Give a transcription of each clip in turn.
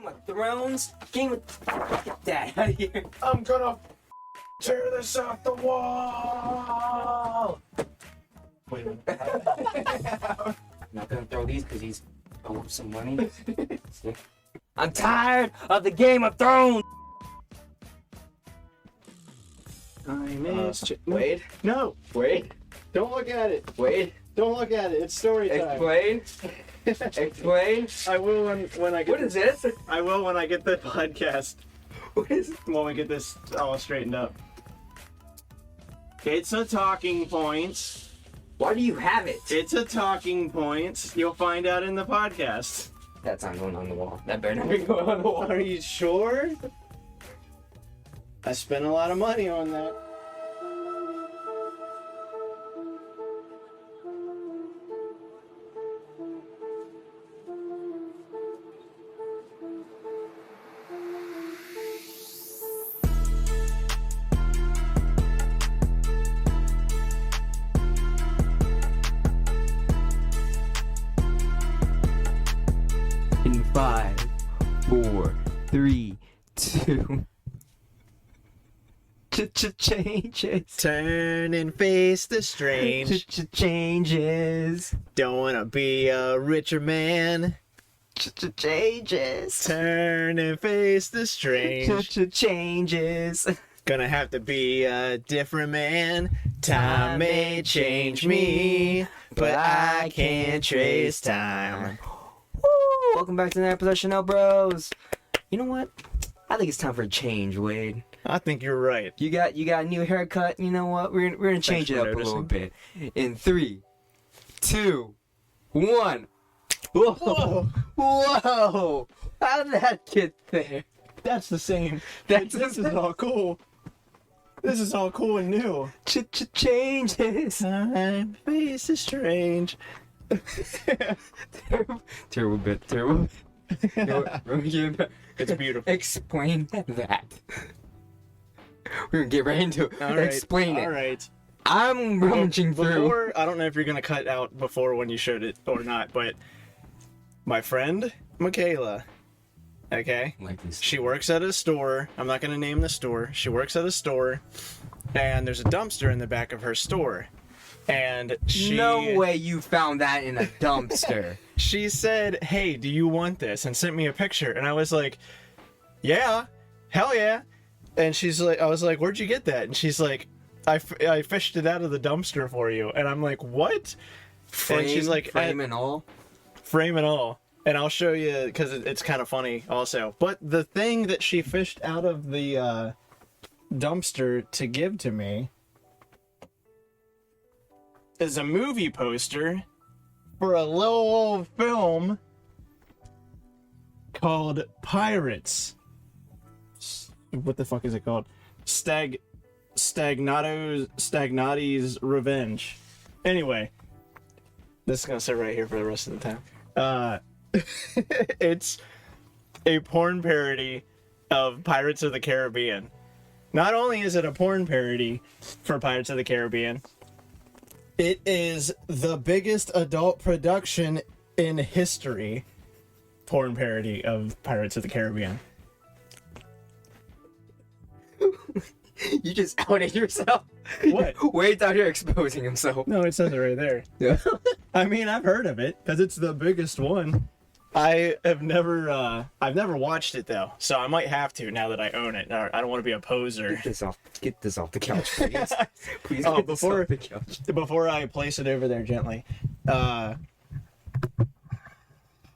of Thrones? Get that out of here. I'm gonna tear this off the wall. Wait a minute. I'm not gonna throw these because he's owed some money. I'm tired of the Game of Thrones. I miss Wade? No, Wade? don't look at it. Wade? Don't look at it. It's story time. Explain? Explain? I will when I get. What is this? I will when I get the podcast. What is When we get this all straightened up. It's a talking point. Why do you have it? It's a talking point. You'll find out in the podcast. That's not going on the wall. That better not be going on the wall. Are you sure? I spent a lot of money on that. In 5, 4, 3, 2. Changes. Turn and face the strange. Changes. Don't wanna be a richer man. Changes. Turn and face the strange. Changes. Gonna have to be a different man. Time may change me, but I can't trace time. Woo! Welcome back to another episode of Chanel Bros. You know what? I think it's time for a change, Wade. I think you're right. You got a new haircut. You know what? We're gonna change it for up a little noticing. bit. In 3, 2, 1. Whoa! Whoa! How did that get there? That's the same. That's This is all cool. This is all cool and new. Changes. Time face is strange. Terrible bit. Terrible. It's beautiful. Explain that. We're gonna get right into it. All right. Explain it. All right. I'm rummaging through. Before, I don't know if you're gonna cut out before when you showed it or not, but my friend Michaela, okay, Like this. she works at a store. I'm not gonna name the store. She works at a store, and there's a dumpster in the back of her store, and she. No way you found that in a dumpster. She said, "Hey, do you want this?" and sent me a picture, and I was like, "Yeah, hell yeah." And she's like, I was like, "Where'd you get that?" And she's like, I fished it out of the dumpster for you." And I'm like, "What?" And she's like, frame and all. "Frame and all." And I'll show you because it's kind of funny also. But the thing that she fished out of the dumpster to give to me is a movie poster for a little old film called Pirates. What the fuck is it called? Stagnati's Revenge. Anyway, this is gonna sit right here for the rest of the time. It's a porn parody of Pirates of the Caribbean. Not only is it a porn parody for Pirates of the Caribbean, it is the biggest adult production in history porn parody of Pirates of the Caribbean. You just outed yourself. What? Wade's out here exposing himself. No, it says it right there. Yeah. I mean, I've heard of it because it's the biggest one. I've never watched it though, so I might have to now that I own it. I don't want to be a poser. Get this off the couch, please. Please Oh, get this off the couch. Before I place it over there gently,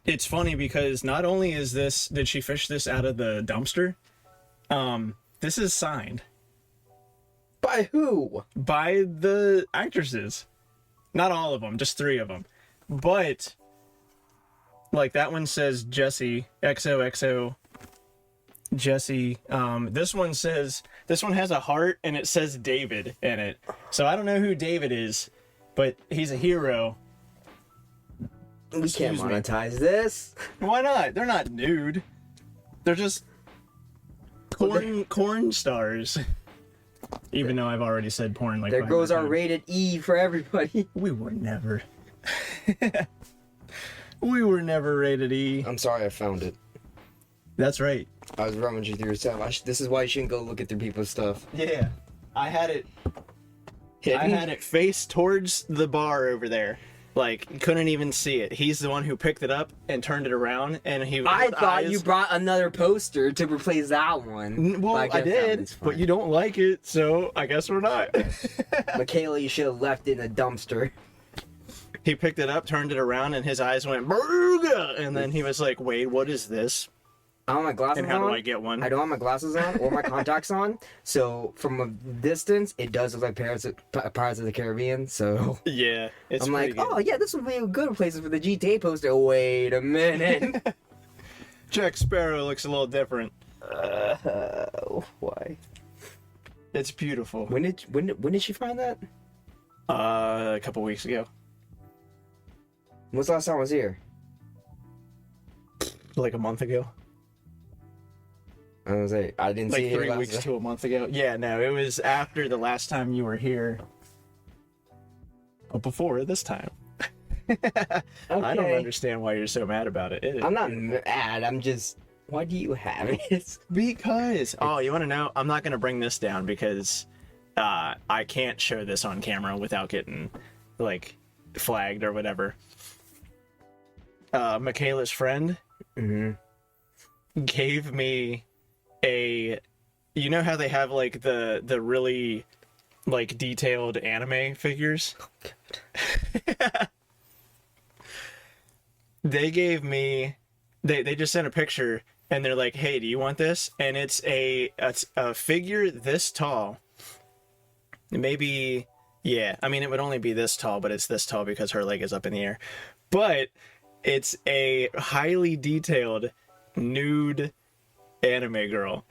it's funny because not only did she fish this out of the dumpster, this is signed By who? by the actresses. Not all of them, just 3 of them. But like that one says Jessie, XOXO Jessie. This one has a heart and it says David in it. So I don't know who David is, but he's a hero. We can't Excuse me. monetize this. Why not? They're not nude. They're just corn stars. Even though I've already said porn like There 500 goes our times. rated E for everybody. We were never. We were never rated E. I'm sorry I found it. That's right. I was rummaging through stuff. This is why you shouldn't go looking through people's stuff. Yeah. I had it Hidden? face towards the bar over there. Like, couldn't even see it. He's the one who picked it up and turned it around, and I thought you brought another poster to replace that one. Well, But I guess that did, one's fine. but you don't like it, so I guess we're not. Michaela, you should have left it in a dumpster. He picked it up, turned it around, and his eyes went, "Burga!" And then he was like, "Wait, what is this? I don't have my glasses And how on. do I get one?" I don't have my glasses on or my contacts on, so from a distance, it does look like Pirates of the Caribbean. So Yeah, it's I'm pretty like, good. oh yeah, this would be a good place for the GTA poster. Wait a minute. Jack Sparrow looks a little different. Why? It's beautiful. When did she find that? A couple weeks ago, When's the last time I was here? like a month ago, I was like, I didn't see like it 3 last weeks time. to a month ago. Yeah, no, it was after the last time you were here. But before this time. I don't Okay. understand why you're so mad about it. I'm not mad. I'm just. Why do you have it? Because you want to know? I'm not gonna bring this down because I can't show this on camera without getting like flagged or whatever. Michaela's friend gave me a. You know how they have like the really like detailed anime figures? They gave me. They just sent a picture. And they're like, "Hey, do you want this?" And it's a figure this tall. Maybe, yeah. I mean, it would only be this tall, but it's this tall because her leg is up in the air. But it's a highly detailed nude anime girl.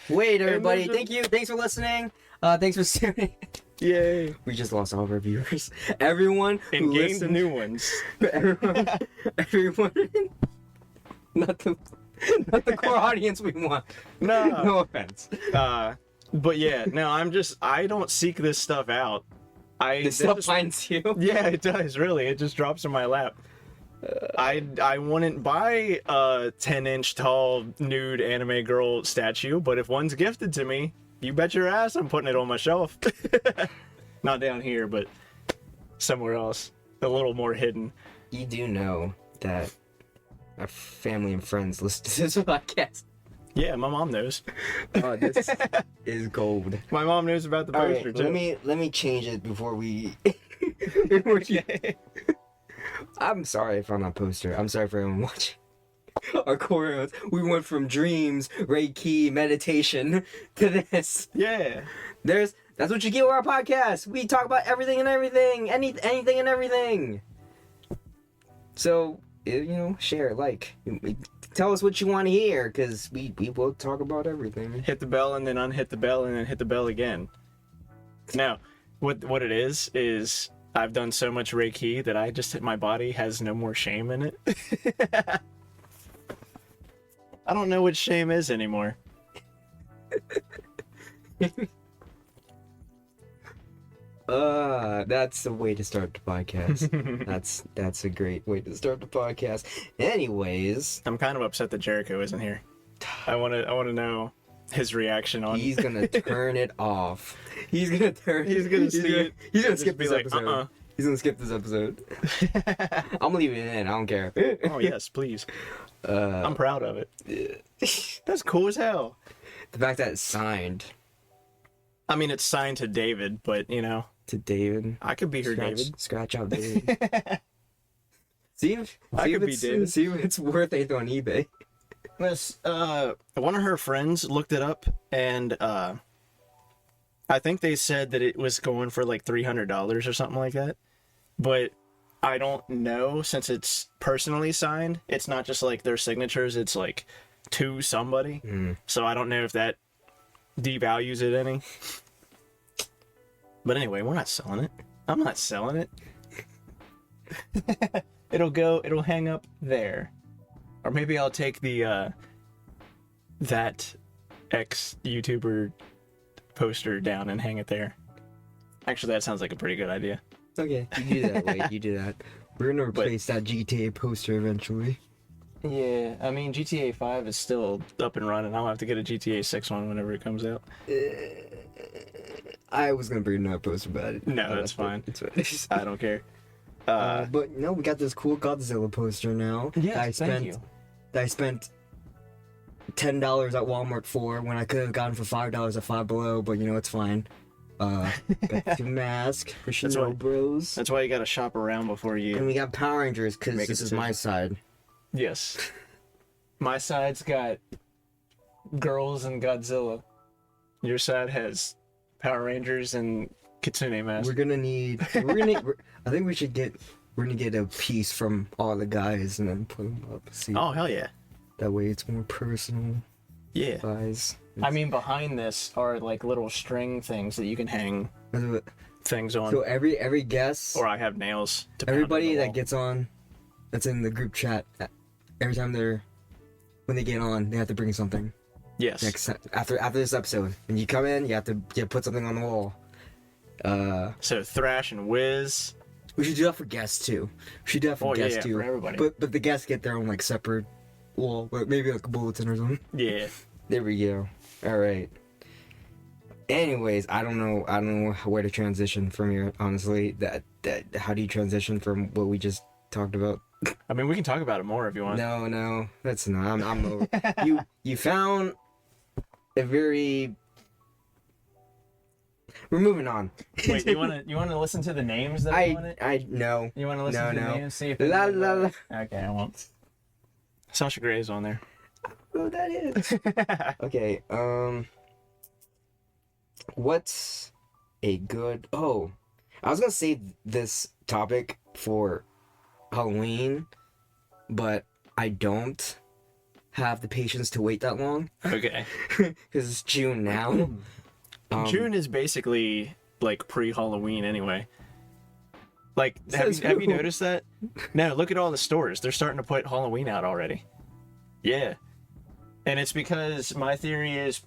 Wait, everybody. there's a- Thank you. Thanks for listening. Thanks for tuning. Yay! We just lost all of our viewers. Everyone And who gained listened. new ones. Everyone. Not the core audience we want. No. No offense. But yeah, no. I don't seek this stuff out. This stuff finds you. Yeah, it does, really. It just drops in my lap. I wouldn't buy a 10-inch tall nude anime girl statue, but if one's gifted to me, you bet your ass I'm putting it on my shelf. Not down here, but somewhere else. A little more hidden. You do know that our family and friends listen to this podcast. Yeah, my mom knows. Oh, this is gold. My mom knows about the All poster, right, too. let me change it before we. I'm sorry if I'm not poster. I'm sorry for everyone watching. Our choreos. We went from dreams, Reiki, meditation to this. Yeah. That's what you get with our podcast. We talk about everything and everything, anything and everything. So share, tell us what you want to hear, because we will talk about everything. Hit the bell and then unhit the bell and then hit the bell again. Now, what it is I've done so much Reiki that my body has no more shame in it. I don't know what shame is anymore. That's the way to start the podcast. That's a great way to start the podcast. Anyways, I'm kind of upset that Jericho isn't here. I want to know his reaction on. he's gonna turn it off. He's gonna see it. He's gonna skip this episode. He's gonna skip this episode. I'm leaving it in. I don't care. Oh yes, please. I'm proud of it. That's cool as hell. The fact that it's signed I mean, it's signed to David, but to David. I could be her David. Scratch out David. see if could be it's David. see if it's worth it on eBay. One of her friends looked it up, and I think they said that it was going for like $300 or something like that. But I don't know, since it's personally signed. It's not just like their signatures, it's like to somebody. So I don't know if that devalues it any. But anyway, we're not selling it. I'm not selling it. It'll hang up there. Or maybe I'll take the that ex-YouTuber poster down and hang it there. Actually, that sounds like a pretty good idea. Okay, you do that. Wait, you do that. We're gonna replace that GTA poster eventually. Yeah, I mean GTA 5 is still up and running. I'll have to get a GTA 6 one whenever it comes out. I was gonna bring another poster, but No, that's fine. It's fine. I don't care. But no, we got this cool Godzilla poster now. Yes, thank you. That I spent $10 at Walmart for when I could have gotten for $5 at Five Below, but it's fine. Got the mask for Chanel Bros. That's why you gotta shop around before And you. we got Power Rangers because Make a this is decision. my side. Yes. My side's got girls and Godzilla. Your side has Power Rangers and Kitsune Mask. We're gonna need. I think we should get. We're gonna get a piece from all the guys and then put them up. See, Oh, hell yeah. that way it's more personal. Yeah. Guys. I mean, behind this are like little string things that you can hang things on. So every guest, Or I have nails to pound everybody on the that wall. gets on, that's in the group chat. Every time when they get on, they have to bring something. Yes. After this episode, when you come in, you have to put something on the wall. So Thrash and Wiz. We should do that for guests too. We should do that for guests yeah, too. for everybody. But the guests get their own like separate wall, like maybe like a bulletin or something. Yeah. There we go. All right. Anyways, I don't know where to transition from here. Honestly, how do you transition from what we just talked about? I mean, we can talk about it more if you want. No, that's not. I'm over. You found a very. We're moving on. Wait, you want to listen to the names that are on it? No. You want to listen to the names? See if La la la. Okay, I won't. Sasha Grey's on there. Who that is? Okay. What's a good? Oh, I was gonna say this topic for Halloween, but I don't have the patience to wait that long Okay. because it's June now. June is basically like pre-Halloween anyway. Like, Says have you who? noticed that? No, look at all the stores. They're starting to put Halloween out already. Yeah. And it's because my theory is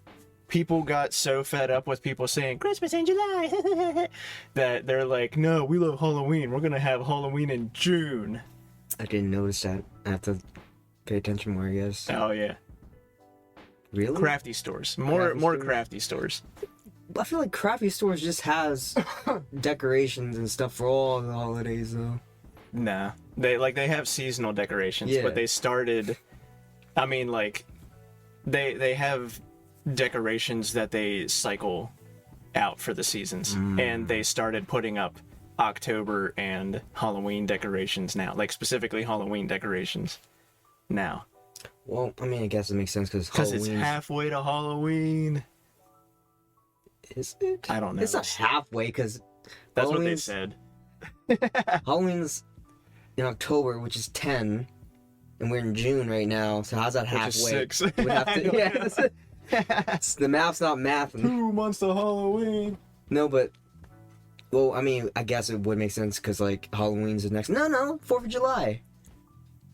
people got so fed up with people saying Christmas in July that they're like, no, we love Halloween. We're going to have Halloween in June. I didn't notice that. I have to pay attention more, I guess. Oh, yeah. Really? Crafty stores. More stores? crafty stores. I feel like Crafty Stores just has decorations and stuff for all the holidays, though. Nah. They have seasonal decorations, Yeah. but they started, I mean, like, they have decorations that they cycle out for the seasons, and they started putting up October and Halloween decorations now, like specifically Halloween decorations now. Well, I mean, I guess it makes sense because It's halfway to Halloween. Is it? I don't know. It's not halfway because That's what they said. Halloween's in October, which is 10, and we're in June right now. So how's that Which is halfway? 6. We'd have I to, don't yeah, know. the math's not mathing. 2 months to Halloween. No, but well, I mean, I guess it would make sense because like Halloween's the next. No, 4th of July.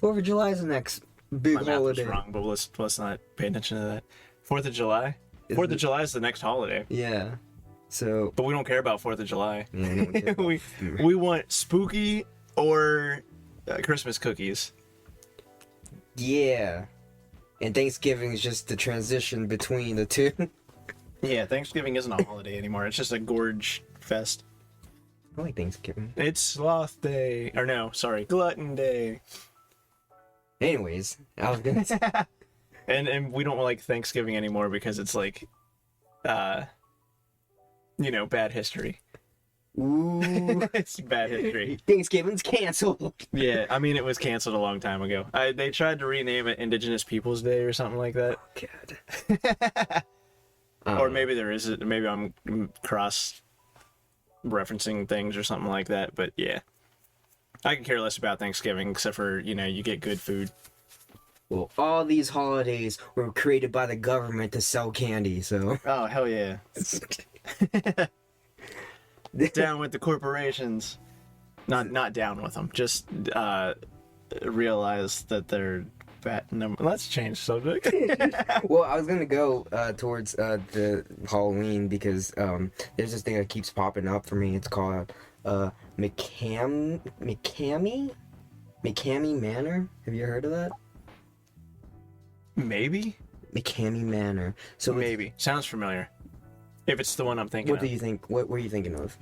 4th of July is the next big My math was holiday. wrong, but let's not pay attention to that. 4th of July? 4th of July is the next holiday. Yeah. So But we don't care about 4th of July. yeah, no one cares about we want spooky or Christmas cookies. yeah. And Thanksgiving is just the transition between the two. Yeah, Thanksgiving isn't a holiday anymore. It's just a gorge fest. I like Thanksgiving. It's Sloth Day. Or no, sorry, Glutton Day. Anyways, I was gonna say, And we don't like Thanksgiving anymore because it's like, bad history. ooh, It's bad history. Thanksgiving's canceled. Yeah, I mean, it was canceled a long time ago. They tried to rename it Indigenous Peoples Day or something like that. God. Or maybe there is. Maybe I'm cross referencing things or something like that. But yeah, I can care less about Thanksgiving except for you get good food. Well, all these holidays were created by the government to sell candy, so. Oh hell yeah! Down with the corporations. Not down with them. Just realize that they're bad. Let's change subject. Well, I was gonna go towards the Halloween because there's this thing that keeps popping up for me. It's called Mckamey Mckamey Manor. Have you heard of that? Maybe. Mckamey Manor. So Maybe. Sounds familiar. If it's the one I'm thinking what of. do you think? What were you thinking of?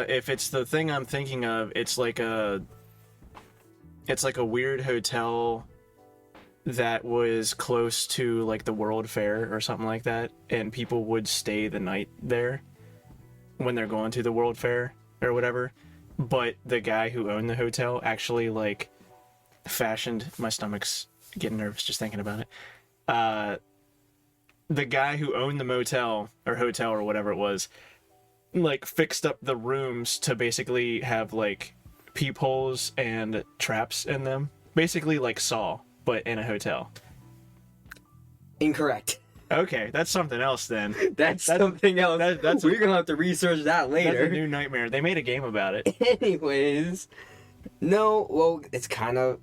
If it's the thing I'm thinking of, it's like a weird hotel that was close to like the World Fair or something like that, and people would stay the night there when they're going to the World Fair or whatever. But the guy who owned the hotel actually like fashioned, my stomach's getting nervous just thinking about it. The guy who owned the motel or hotel or whatever it was, like fixed up the rooms to basically have like peepholes and traps in them. Basically like Saw, but in a hotel. Incorrect. Okay, that's something else then. That's something else. We're gonna have to research that later. That's a new nightmare. They made a game about it. Anyways, no, well, it's kind of,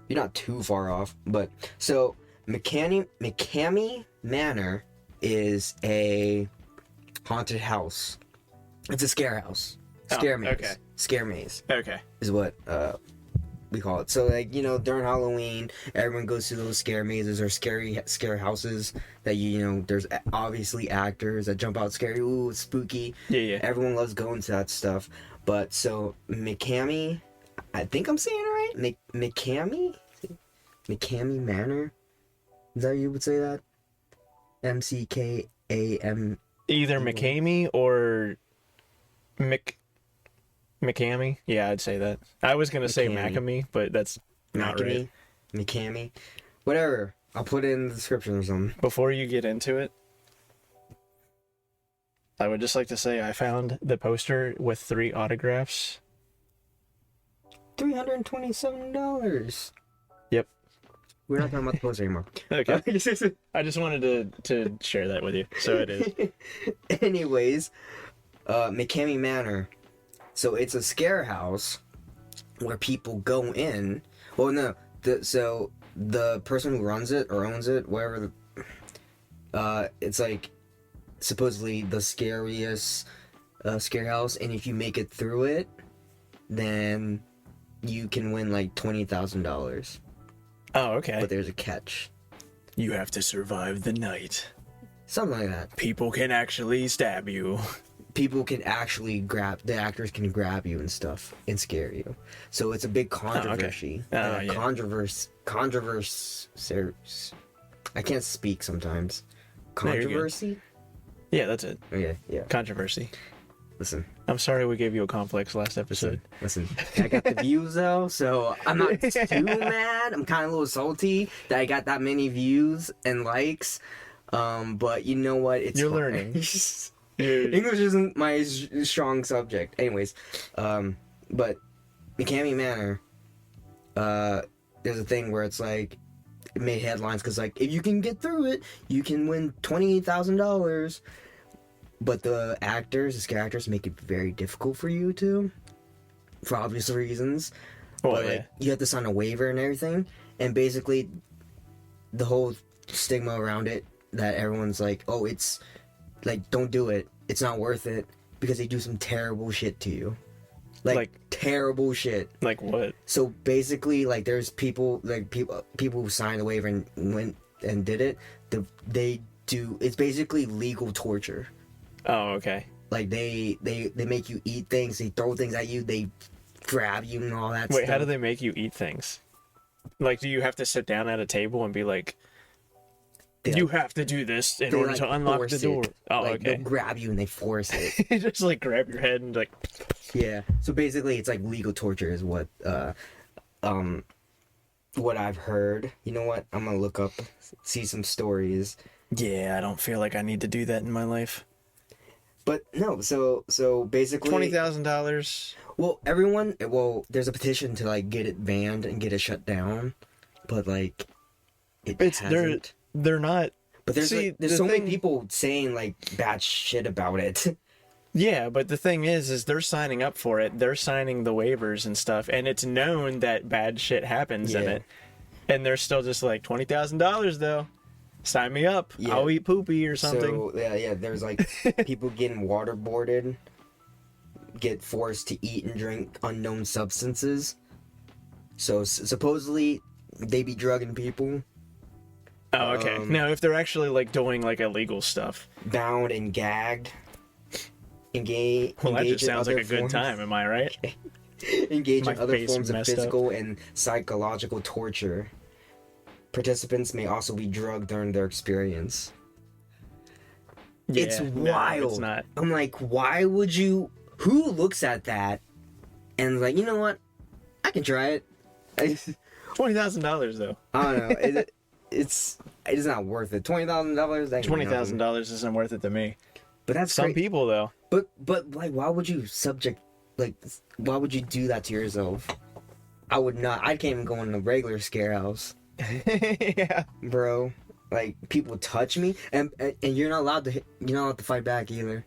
you're not too far off, but so Mckamey Manor is a haunted house. It's a scare house. Scare maze. Okay. Scare maze Okay. is what we call it. So like, you know, during Halloween, everyone goes to those scare mazes or scare houses that you know, there's obviously actors that jump out scary, ooh, it's spooky. Yeah. Everyone loves going to that stuff. But so Mckamey, I think I'm saying it right. Mckamey Manor. Is that how you would say that? MCKAM. Either Mckamey or Mckamey. Yeah, I'd say that. I was gonna say Mckamey, but that's not right. Mckamey. Whatever. I'll put it in the description or something. Before you get into it, I would just like to say I found the poster with 3 autographs. $327. Yep. We're not talking about the poster anymore. Okay. I just wanted to share that with you. So it is. Anyways, Mckamey Manor. So it's a scare house where people go in. Well, no. So the person who runs it or owns it, whatever, it's like supposedly the scariest scare house, and if you make it through it, then you can win like $20,000. Oh, okay. But there's a catch. You have to survive the night. Something like that. People can actually stab you. People can actually the actors can grab you and stuff and scare you. So it's a big controversy. Oh, yeah. Controversy. I can't speak sometimes. Controversy? Yeah, that's it. Okay, yeah. Controversy. Listen. I'm sorry we gave you a complex last episode. Listen. I got the views though, so I'm not too mad. I'm kind of a little salty that I got that many views and likes. But you know what? You're learning. English isn't my strong subject. Anyways, but Mckamey Manor, there's a thing where it's like, it made headlines because like, if you can get through it, you can win $20,000. But the scare actors make it very difficult for you to, for obvious reasons. Oh, but yeah. like, you have to sign a waiver and everything. And basically, the whole stigma around it, that everyone's like, oh, it's like, don't do it. It's not worth it because they do some terrible shit to you. Like terrible shit. Like what? So basically, like, there's people who signed the waiver and went and did it. It's basically legal torture. Oh, okay. Like they make you eat things. They throw things at you. They grab you and all that stuff. Wait, how do they make you eat things? Like, do you have to sit down at a table and be like, you have to do this in order to unlock the door? Oh, like, okay. They'll grab you and they force it. Just like grab your head and like. Yeah. So basically, it's like legal torture is what I've heard. You know what? I'm gonna look up, see some stories. Yeah, I don't feel like I need to do that in my life. But no, so basically $20,000. Well, there's a petition to like get it banned and get it shut down, but like hasn't. They're not. But there's so many people saying like bad shit about it. Yeah, but the thing is they're signing up for it. They're signing the waivers and stuff, and it's known that bad shit happens in it. And they're still just like, $20,000 though. Sign me up. Yeah. I'll eat poopy or something. So yeah, there's like people getting waterboarded, get forced to eat and drink unknown substances. So supposedly they be drugging people, Oh, okay. Now, if they're actually like doing like illegal stuff, bound and gagged, well, that just sounds like a good time. Am I right? engage My in other face forms of messed up. physical and psychological torture. Participants may also be drugged during their experience. It's Yeah, wild. No, it's not. I'm like, why would you? Who looks at that and like, you know what? I can try it. $20,000 though. I don't know. It's not worth it. $20,000. $20,000 isn't worth it to me. But that's Some great. people though. But like, why would you why would you do that to yourself? I would not. I can't even go in a regular scare house, Yeah. bro. Like, people touch me, and you're not allowed to fight back either.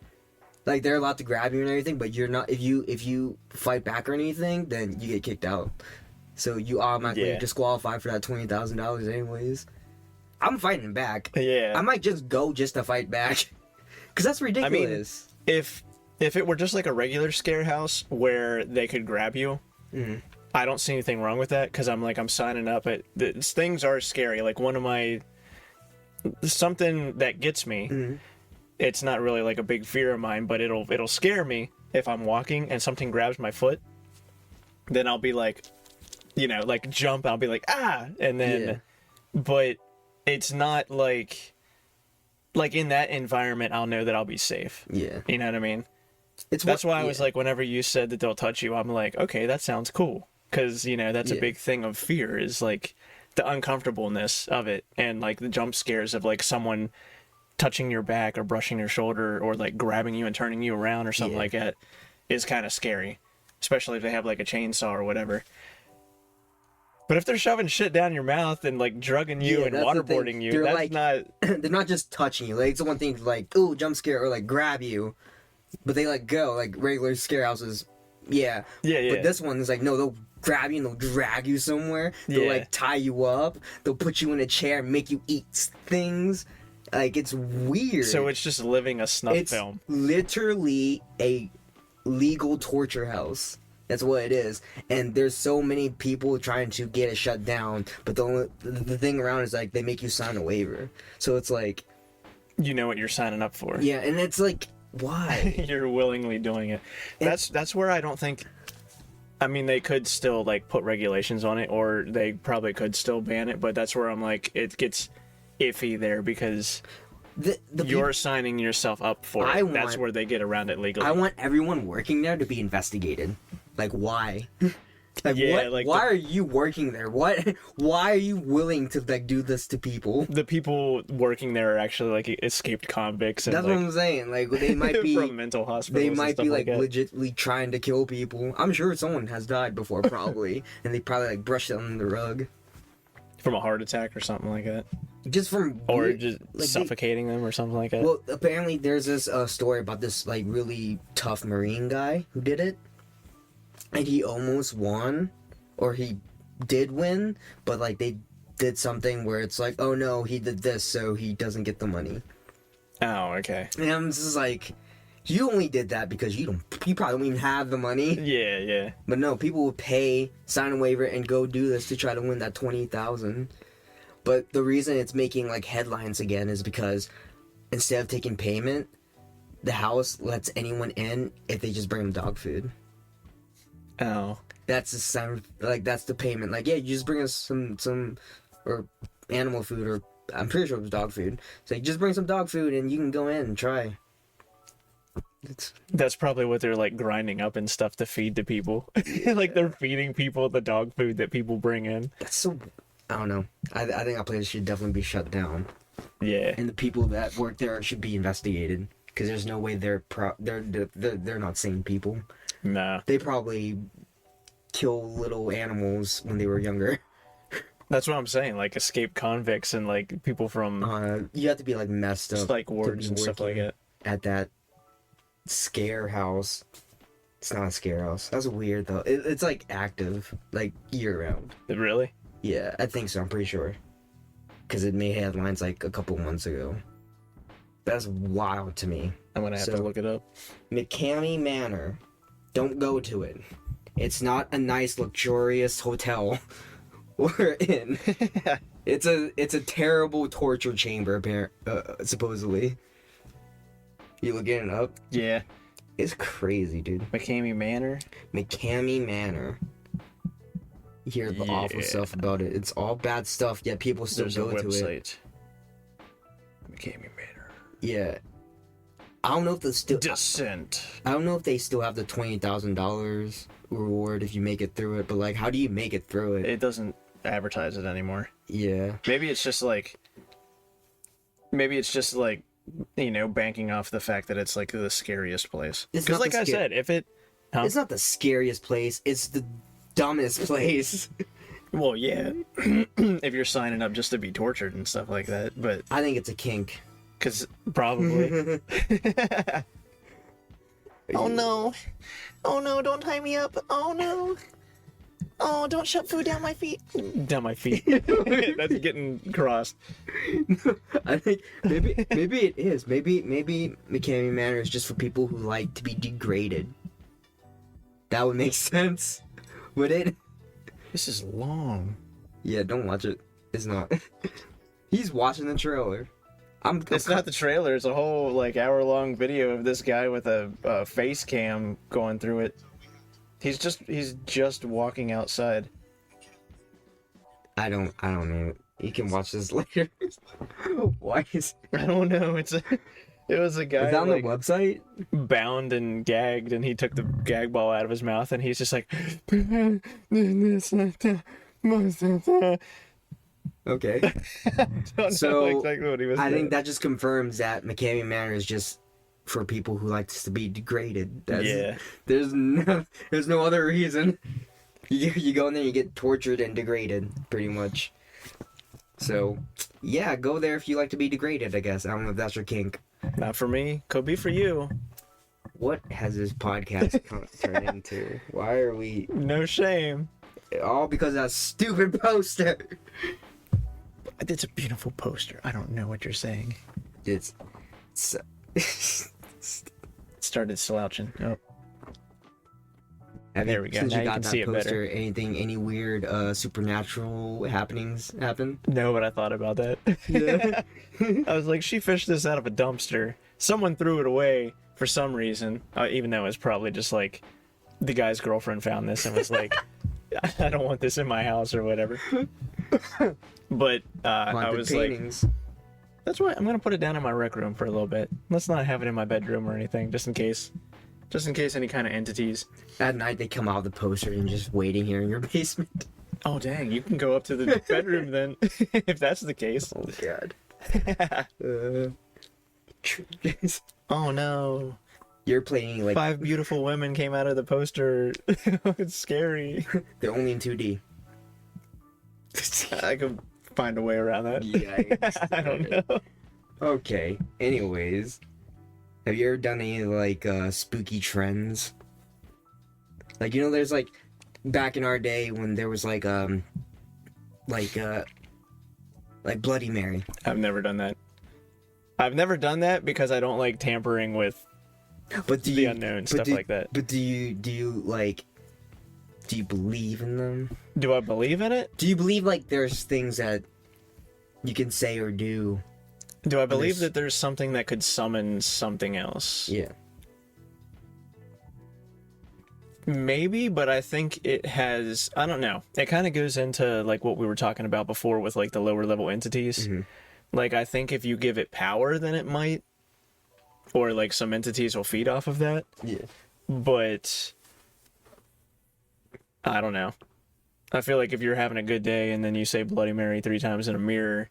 Like, they're allowed to grab you and everything, but you're not. If you fight back or anything, then you get kicked out. So you automatically disqualify for that $20,000 anyways. I'm fighting back. Yeah. I might just go just to fight back, because that's ridiculous. If it were just like a regular scare house where they could grab you, I don't see anything wrong with that, because I'm signing up. Things are scary. Like something that gets me. It's not really like a big fear of mine, but it'll scare me if I'm walking and something grabs my foot. Then I'll be like, like jump. I'll be like, ah, and then, but it's not like in that environment, I'll know that I'll be safe. Yeah. You know what I mean? That's why I was like, whenever you said that they'll touch you, I'm like, okay, that sounds cool. Because, that's a big thing of fear, is like the uncomfortableness of it, and like the jump scares of like someone touching your back or brushing your shoulder or like grabbing you and turning you around or something like that is kind of scary. Especially if they have like a chainsaw or whatever. But if they're shoving shit down your mouth and like drugging you and waterboarding you, that's not... They're not just touching you. Like, it's the one thing like, ooh, jump scare, or like grab you. But they let go, like regular scare houses. Yeah. But this one is like, no, they'll grab you and they'll drag you somewhere. They'll like tie you up. They'll put you in a chair and make you eat things. Like, it's weird. So it's just living a snuff film. It's literally a legal torture house. That's what it is. And there's so many people trying to get it shut down, but the thing around is like they make you sign a waiver. So it's like, you know what you're signing up for. Yeah, and it's like, why? You're willingly doing it. That's where I don't think... I mean, they could still like put regulations on it, or they probably could still ban it, but that's where I'm like, it gets iffy there, because you're signing yourself up for it. That's where they get around it legally. I want everyone working there to be investigated. Like, why? Like, why are you working there? Why are you willing to like do this to people? The people working there are actually like escaped convicts. And, that's what I'm saying. Like, they might be from mental hospitals. They might be like that. legitimately trying to kill people. I'm sure someone has died before, probably, and they probably like brushed it under the rug from a heart attack or something like that. Just from just like suffocating them or something like that. Well, apparently there's this story about this like really tough Marine guy who did it. And he almost won, or he did win, but like they did something where it's like, oh no, he did this, so he doesn't get the money. Oh, okay. And I'm just like, you only did that because you probably don't even have the money. Yeah. But no, people would pay, sign a waiver, and go do this to try to win that $20,000. But the reason it's making like headlines again is because instead of taking payment, the house lets anyone in if they just bring them dog food. Oh, that's the sound. Like, that's the payment. Like, yeah, you just bring us some or animal food, or I'm pretty sure it was dog food. So just bring some dog food and you can go in and try. That's probably what they're like grinding up and stuff to feed to people. Like, they're feeding people the dog food that people bring in. That's so... I don't know. I think that place should definitely be shut down. Yeah. And the people that work there should be investigated, because there's no way they're not sane people. Nah. They probably kill little animals when they were younger. That's what I'm saying. Like, escaped convicts and like people from you have to be like messed up, like wards and stuff like that. At that scare house. It's not a scare house. That's weird though. It's like active, like year round. Really? Yeah, I think so. I'm pretty sure, because it made headlines like a couple months ago. That's wild to me. I'm gonna have to look it up. Mckamey Manor. Don't go to it. It's not a nice, luxurious hotel we're in. It's a terrible torture chamber, supposedly. You looking it up? Yeah. It's crazy, dude. Mckamey Manor. Manor. You hear the awful stuff about it. It's all bad stuff, yet people still There's go a to website. it. Mckamey Manor. Yeah. I don't know if they still. Descent. I don't know if they still have the $20,000 reward if you make it through it. But like, how do you make it through it? It doesn't advertise it anymore. Yeah. Maybe it's just like. You know, banking off the fact that it's like the scariest place. Because, like I said, if it. Huh? It's not the scariest place. It's the dumbest place. Well, yeah. If you're signing up just to be tortured and stuff like that, but. I think it's a kink. Because probably. Oh no. Oh no, don't tie me up. Oh no. Oh, don't shove food down my feet. Down my feet. That's getting crossed. I think maybe it is. Maybe Mckamey Manor is just for people who like to be degraded. That would make sense. Would it? This is long. Yeah, don't watch it. It's not. He's watching the trailer. It's not the trailer. It's a whole like hour-long video of this guy with a face cam going through it. He's just walking outside. I don't know. You can watch this later. Why is? I don't know. It was a guy. Is that on the website? Bound and gagged, and he took the gag ball out of his mouth, and he's just like. Okay. So exactly what he was I saying. think that just confirms that Mckamey Manor is just for people who like to be degraded. Yeah. There's no other reason. You go in there, you get tortured and degraded, pretty much. So, yeah, go there if you like to be degraded, I guess. I don't know if that's your kink. Not for me. Could be for you. What has this podcast turned into? Why are we... No shame. All because of that stupid poster. It's a beautiful poster. I don't know what you're saying. It's Started slouching. Oh. There we go. Since Now you you got can that see it poster, better. any weird supernatural happenings happen? No, but I thought about that. Yeah. I was like, she fished this out of a dumpster. Someone threw it away for some reason, even though it was probably just like the guy's girlfriend found this and was like, I don't want this in my house or whatever. But I was paintings. like, that's why I'm going to put it down in my rec room for a little bit. Let's not have it in my bedroom or anything, just in case any kind of entities. At night, they come out of the poster and just waiting here in your basement. Oh, dang, you can go up to the bedroom then, if that's the case. Oh, God. Oh, no. You're playing, like... 5 beautiful women came out of the poster. It's scary. They're only in 2D. I could find a way around that. Yikes. I don't know. Okay, anyways. Have you ever done any, like, spooky trends? Like, you know, there's, like, back in our day when there was, like Bloody Mary. I've never done that. I've never done that because I don't like tampering with the unknown, stuff like that. But do you believe in them? Do I believe in it? Do you believe, like, there's things that you can say or do? Do I believe that there's something that could summon something else? Yeah. Maybe, but I think it has... I don't know. It kind of goes into, like, what we were talking about before with, like, the lower level entities. Mm-hmm. Like, I think if you give it power, then it might. Or, like, some entities will feed off of that. Yeah. But... I don't know. I feel like if you're having a good day and then you say Bloody Mary 3 times in a mirror,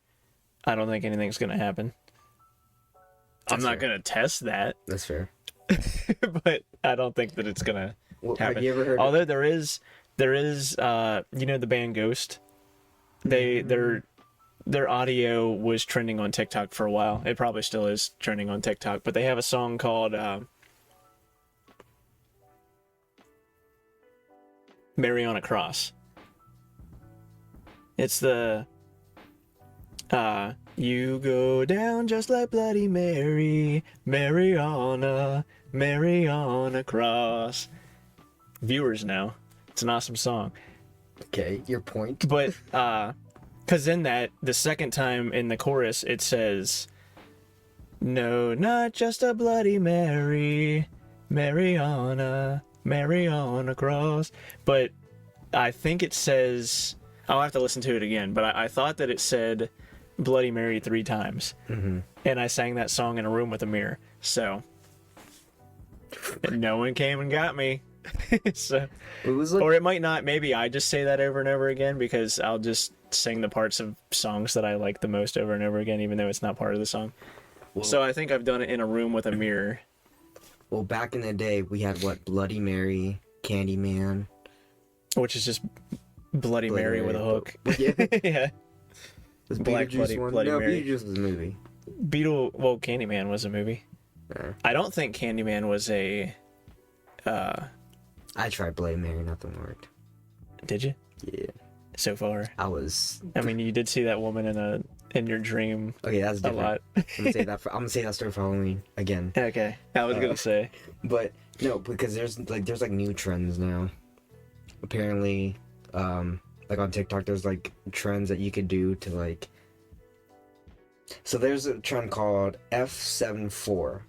I don't think anything's going to happen. I'm not going to test that. That's fair. But I don't think that it's going to happen. Have you ever heard Although there is, you know, the band Ghost? Their audio was trending on TikTok for a while. It probably still is trending on TikTok, but they have a song called Mary on a Cross. It's the you go down just like Bloody Mary, Mary on a cross. Viewers know. It's an awesome song. Okay, your point. But because in that, the second time in the chorus, it says, "No, not just a Bloody Mary, Mary on a cross." But I think it says, I'll have to listen to it again, but I thought that it said Bloody Mary 3 times. Mm-hmm. And I sang that song in a room with a mirror. So no one came and got me. So, It was like, or it might not. Maybe I just say that over and over again because I'll just sing the parts of songs that I like the most over and over again, even though it's not part of the song. well, So I think I've done it in a room with a mirror. well, back in the day, we had what? Bloody Mary, Candyman. Which is just Bloody Mary with a hook. Yeah. Yeah. Was Black Beetlejuice one? Bloody No, Mary. Beetlejuice was a movie. Well, Candyman was a movie. I don't think Candyman was a... I tried Bloody Mary, nothing worked. Did you? Yeah. So far. I was... I mean, you did see that woman in your dream Okay, that's a different. lot. I'm gonna say that story for Halloween again. Okay. I was gonna say. But no, because there's new trends now. Apparently, like on TikTok, there's like trends that you could do to like. So there's a trend called F74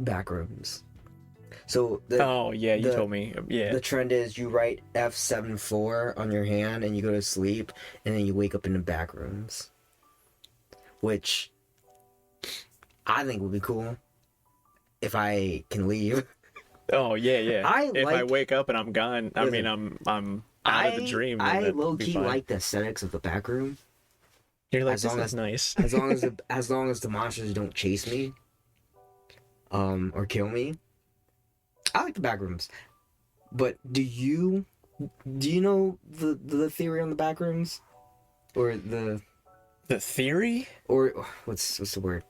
Backrooms. So Oh, yeah, you the- told me. Yeah. the trend is you write F74 on your hand and you go to sleep and then you wake up in the back rooms. Which I think would be cool if I can leave. Oh, yeah. If I like- wake up and I'm gone, I mean, I'm out of the dream. then I that'd low be key fine. like the aesthetics of the back room. You're like, as this long is as- nice. As long as the monsters don't chase me, or kill me. I like the back rooms. But do you know the theory on the back rooms? Or The theory? or what's the word?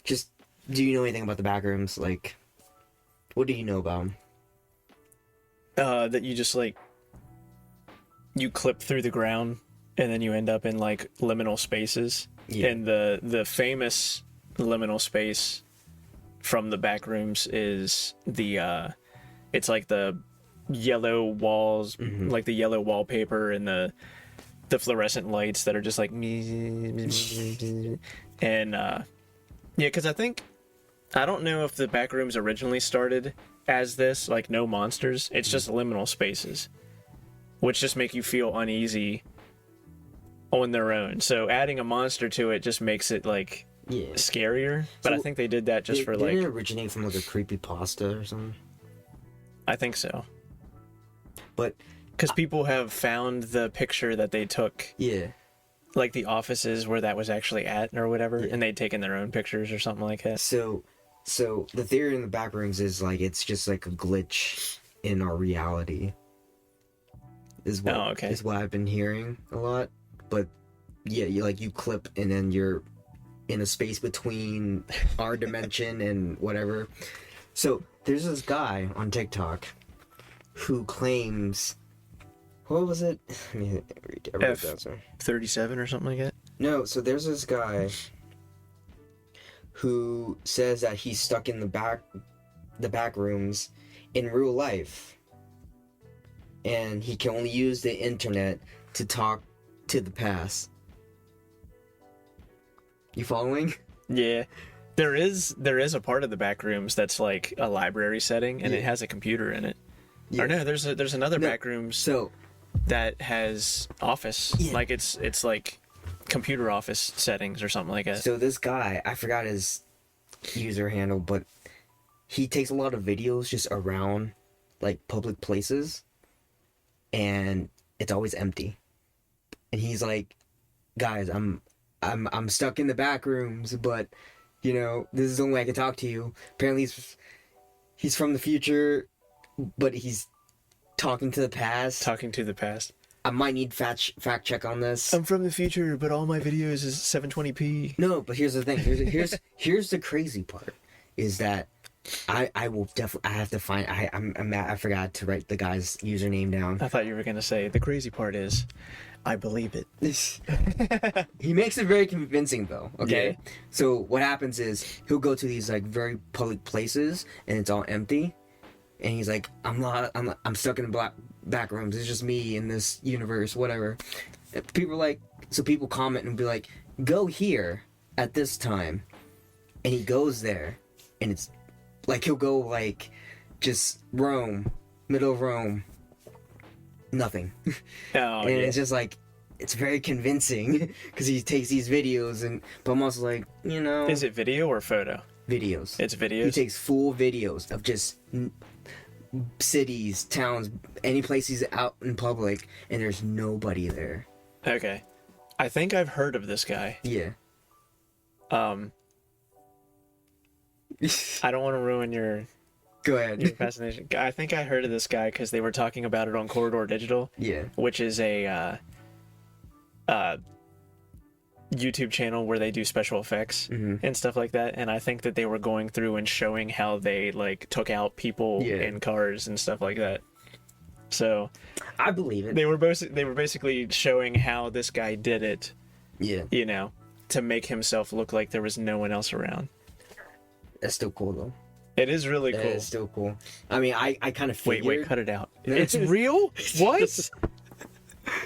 Just do you know anything about the back rooms? Like, what do you know about them? That you just like you clip through the ground and then you end up in like liminal spaces. Yeah. And the famous liminal space from the back rooms is the it's like the yellow walls, Mhm. like the yellow wallpaper and the fluorescent lights that are just like and yeah, because I don't know if the back rooms originally started as this, like no monsters. It's just liminal spaces, which just make you feel uneasy on their own. So adding a monster to it just makes it like Yeah. scarier. But I So, think they did that just for Didn't like, it originate from like a creepypasta or something? I think so. But Because people have found the picture that they took, yeah. like the offices where that was actually at or whatever, Yeah. and they'd taken their own pictures or something like that. So the theory in the back rooms is like it's just like a glitch in our reality. Is what Oh, okay. is what I've been hearing a lot. But yeah, you clip and then you're in a space between our dimension and whatever. So there's this guy on TikTok who claims, what was it? Let me read. I wrote it down, sorry. 37 or something like that. No, so there's this guy who says that he's stuck in the back rooms in real life. And he can only use the internet to talk to the past. You following? Yeah. There is a part of the back rooms that's like a library setting and it Yeah. has a computer in it. Yeah. Or no, there's another No, back rooms So that has office. Yeah. Like it's like computer office settings or something like that. So this guy, I forgot his user handle, but he takes a lot of videos just around like public places and it's always empty. And he's like, guys, I'm stuck in the back rooms, but you know, this is the only way I can talk to you. Apparently he's from the future, but he's talking to the past. Talking to the past. I might need fact check on this. I'm from the future, but all my videos is 720p. No, but here's the thing. Here's the crazy part, is that I will definitely, I have to find, I forgot to write the guy's username down. I thought you were gonna say the crazy part is, I believe it. He makes it very convincing though. Okay, Yeah. so what happens is he'll go to these like very public places and it's all empty, and he's like, I'm stuck in the Backrooms. It's just me in this universe, whatever. And people comment and be like, go here at this time. And he goes there. And it's like, he'll go like, just Rome, middle of Rome. Nothing. Oh, And it's just like, it's very convincing because he takes these videos but I'm also like, Is it video or photo? videos. It's videos? He takes full videos of just cities, towns, any place he's out in public, and there's nobody there. Okay. I think I've heard of this guy. Yeah. I don't want to ruin your Go ahead. fascination. I think I heard of this guy because they were talking about it on Corridor Digital, Yeah. which is a YouTube channel where they do special effects and stuff like that. And I think that they were going through and showing how they like took out people in cars and stuff like that. So I believe it. they were basically showing how this guy did it, Yeah. to make himself look like there was no one else around. That's still cool though. It is really cool. It's still cool. I mean, I kind of figured. Wait, cut it out. It's real? What?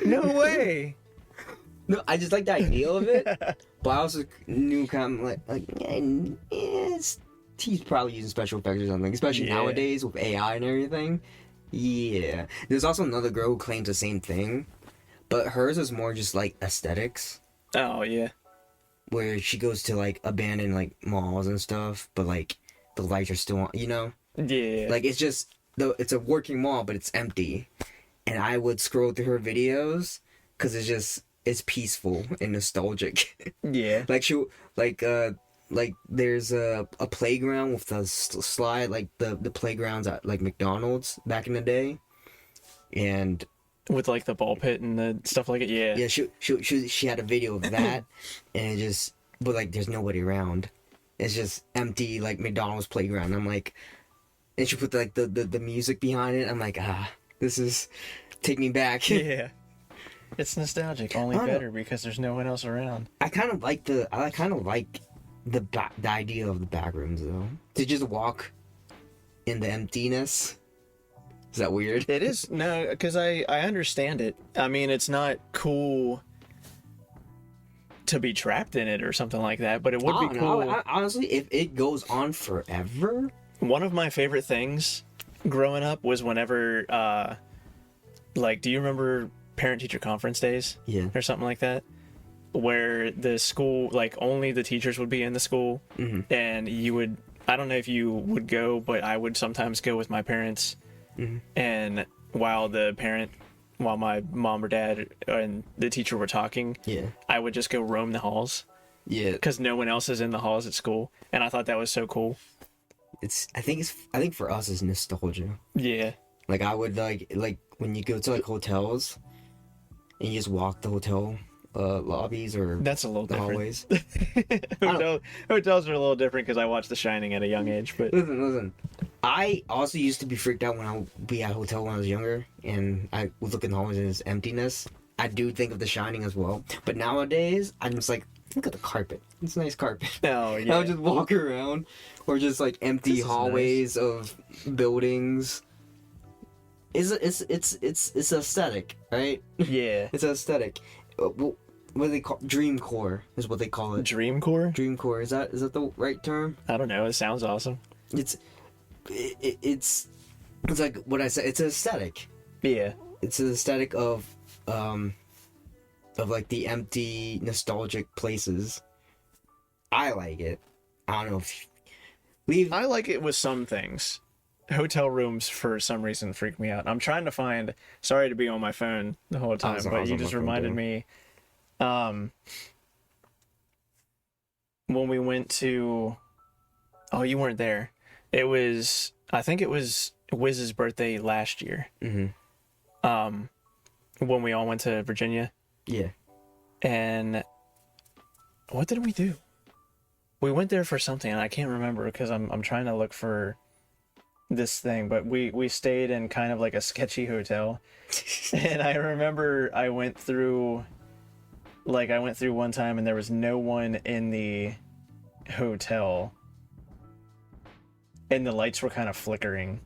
No way. No, I just like the idea of it, but I also knew kind of he's probably using special effects or something, especially nowadays with AI and everything. Yeah. There's also another girl who claims the same thing, but hers is more just like aesthetics, Oh, yeah. where she goes to like abandoned like malls and stuff, but like the lights are still on, Yeah. Like it's just it's a working mall, but it's empty. And I would scroll through her videos because it's peaceful and nostalgic. Yeah. Like there's a playground with a slide, like the playgrounds at like McDonald's back in the day, and With like the ball pit and the stuff like it. Yeah. yeah, she had a video of that, and but like there's nobody around. It's just empty, like McDonald's playground. I'm like, and she put like the music behind it. I'm like, this is take me back. Yeah. It's nostalgic, only better because there's no one else around. I kind of like the idea of the Backrooms though. To just walk in the emptiness. Is that weird? It is. No, because I understand it. I mean, it's not cool to be trapped in it or something like that, but it would be cool. Honestly, if it goes on forever. One of my favorite things growing up was whenever, do you remember parent-teacher conference days? Yeah. Or something like that? Where the school, like, only the teachers would be in the school, and you would, I don't know if you would go, but I would sometimes go with my parents, and while my mom or dad and the teacher were talking, I would just go roam the halls. Yeah. Because no one else is in the halls at school, and I thought that was so cool. I think for us it's nostalgia. Yeah. Like I would like when you go to like hotels and you just walk the hotel lobbies or that's a little the different. hallways. Hotels are a little different because I watched The Shining at a young age. But listen. I also used to be freaked out when I would be at a hotel when I was younger and I would look in the hallways and it's emptiness. I do think of The Shining as well. But nowadays I'm just like, look at the carpet. It's a nice carpet. Oh yeah. I'll just walk around or just like empty hallways of buildings. It's aesthetic, right? Yeah. It's aesthetic. What do they call Dream core is what they call it. Dream core? Dream core, is that the right term? I don't know. It sounds awesome. It's like what I said. It's an aesthetic. Yeah. It's an aesthetic of like the empty, nostalgic places. I like it. I don't know if I like it with some things. Hotel rooms for some reason freak me out. I'm trying to find. Sorry to be on my phone the whole time, but you just reminded me. When we went to, oh, you weren't there. I think it was Wiz's birthday last year. When we all went to Virginia. Yeah. And what did we do? We went there for something, and I can't remember because I'm trying to look for this thing, but we stayed in kind of like a sketchy hotel. And I remember I went through one time and there was no one in the hotel and the lights were kind of flickering,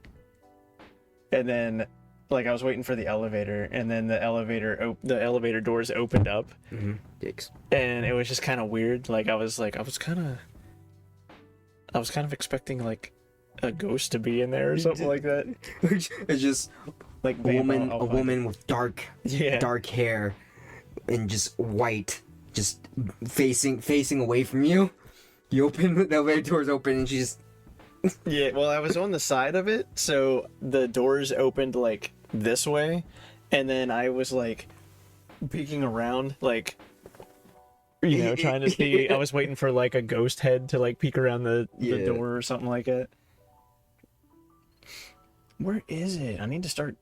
and then like I was waiting for the elevator, and then the elevator doors opened up, Dicks. and it was just kind of weird. Like I was kind of expecting like a ghost to be in there or something like that. It's just Like a woman with dark Yeah. hair and just white, just facing away from you. You open the elevator doors open and she's Yeah, well, I was on the side of it, so the doors opened like this way, and then I was like peeking around, like, you know, trying to see. I was waiting for like a ghost head to like peek around the door or something like that. Where is it? I need to start.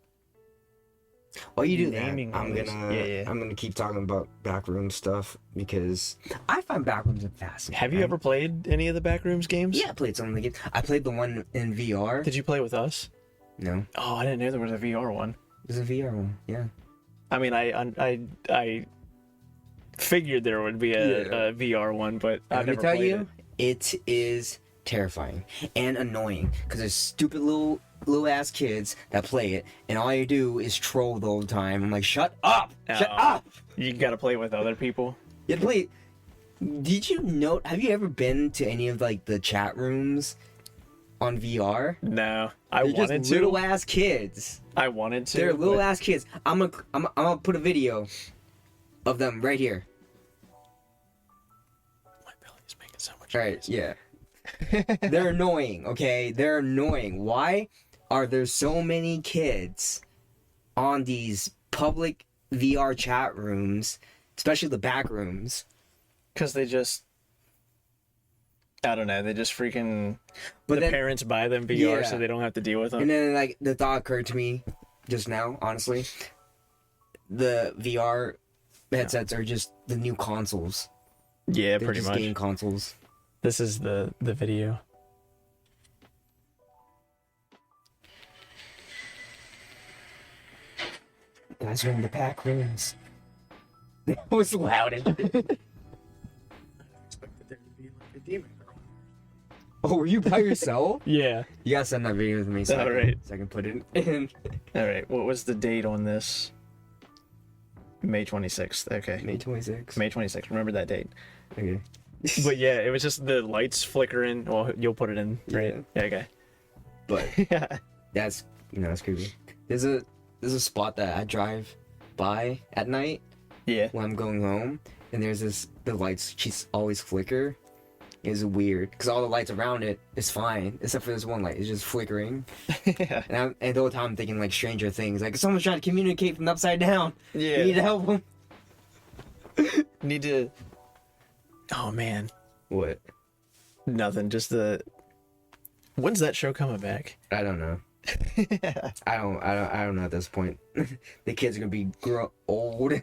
While you do naming that, I'm those. gonna I'm gonna keep talking about backroom stuff because I find backrooms fascinating. Have you ever played any of the Backrooms games? Yeah, I played some of the games. I played the one in VR. Did you play with us? No, Oh, I didn't know there was a VR one. there's a VR one. Yeah. I mean, I figured there would be a VR one, but I've Let me never tell played you, it is terrifying and annoying because there's stupid little ass kids that play it, and all you do is troll the whole time. I'm like, shut up, shut Oh. up. You gotta play with other people. You play. Did you note? Have you ever been to any of like the chat rooms on VR? No, I They're wanted just to. little ass kids. I wanted to. They're little but- ass kids. I'm gonna put a video of them right here. My belly's making so much All right, noise. yeah. They're annoying, okay? They're annoying. Why are there so many kids on these public VR chat rooms, especially the back rooms? Because they just, I don't know, they just freaking, But the then, parents buy them VR Yeah. so they don't have to deal with them. and then like the thought occurred to me just now, honestly. The VR headsets are just the new consoles. Yeah, They're pretty just much. game consoles. This is the video. Guys are in the back rooms. That was loud. Expected there to be like a demon girl. Oh, were you by yourself? Yeah. You gotta send that video to me so, Alright. so I can put it in. All right. What was the date on this? May 26th. Okay. May 26th. May 26th. Remember that date. Okay. But yeah, it was just the lights flickering. Well, you'll put it in, right? Yeah. Okay. But Yeah. that's that's creepy. There's a spot that I drive by at night Yeah. when I'm going home, and there's the lights just always flicker. It's weird because all the lights around it is fine except for this one light. It's just flickering. Yeah. And the whole time I'm thinking like Stranger Things, like someone's trying to communicate from the upside down. Yeah. You need to help them. Need to. Oh man. What? Nothing. Just the. When's that show coming back? I don't know. I don't know at this point. The kids are gonna be old,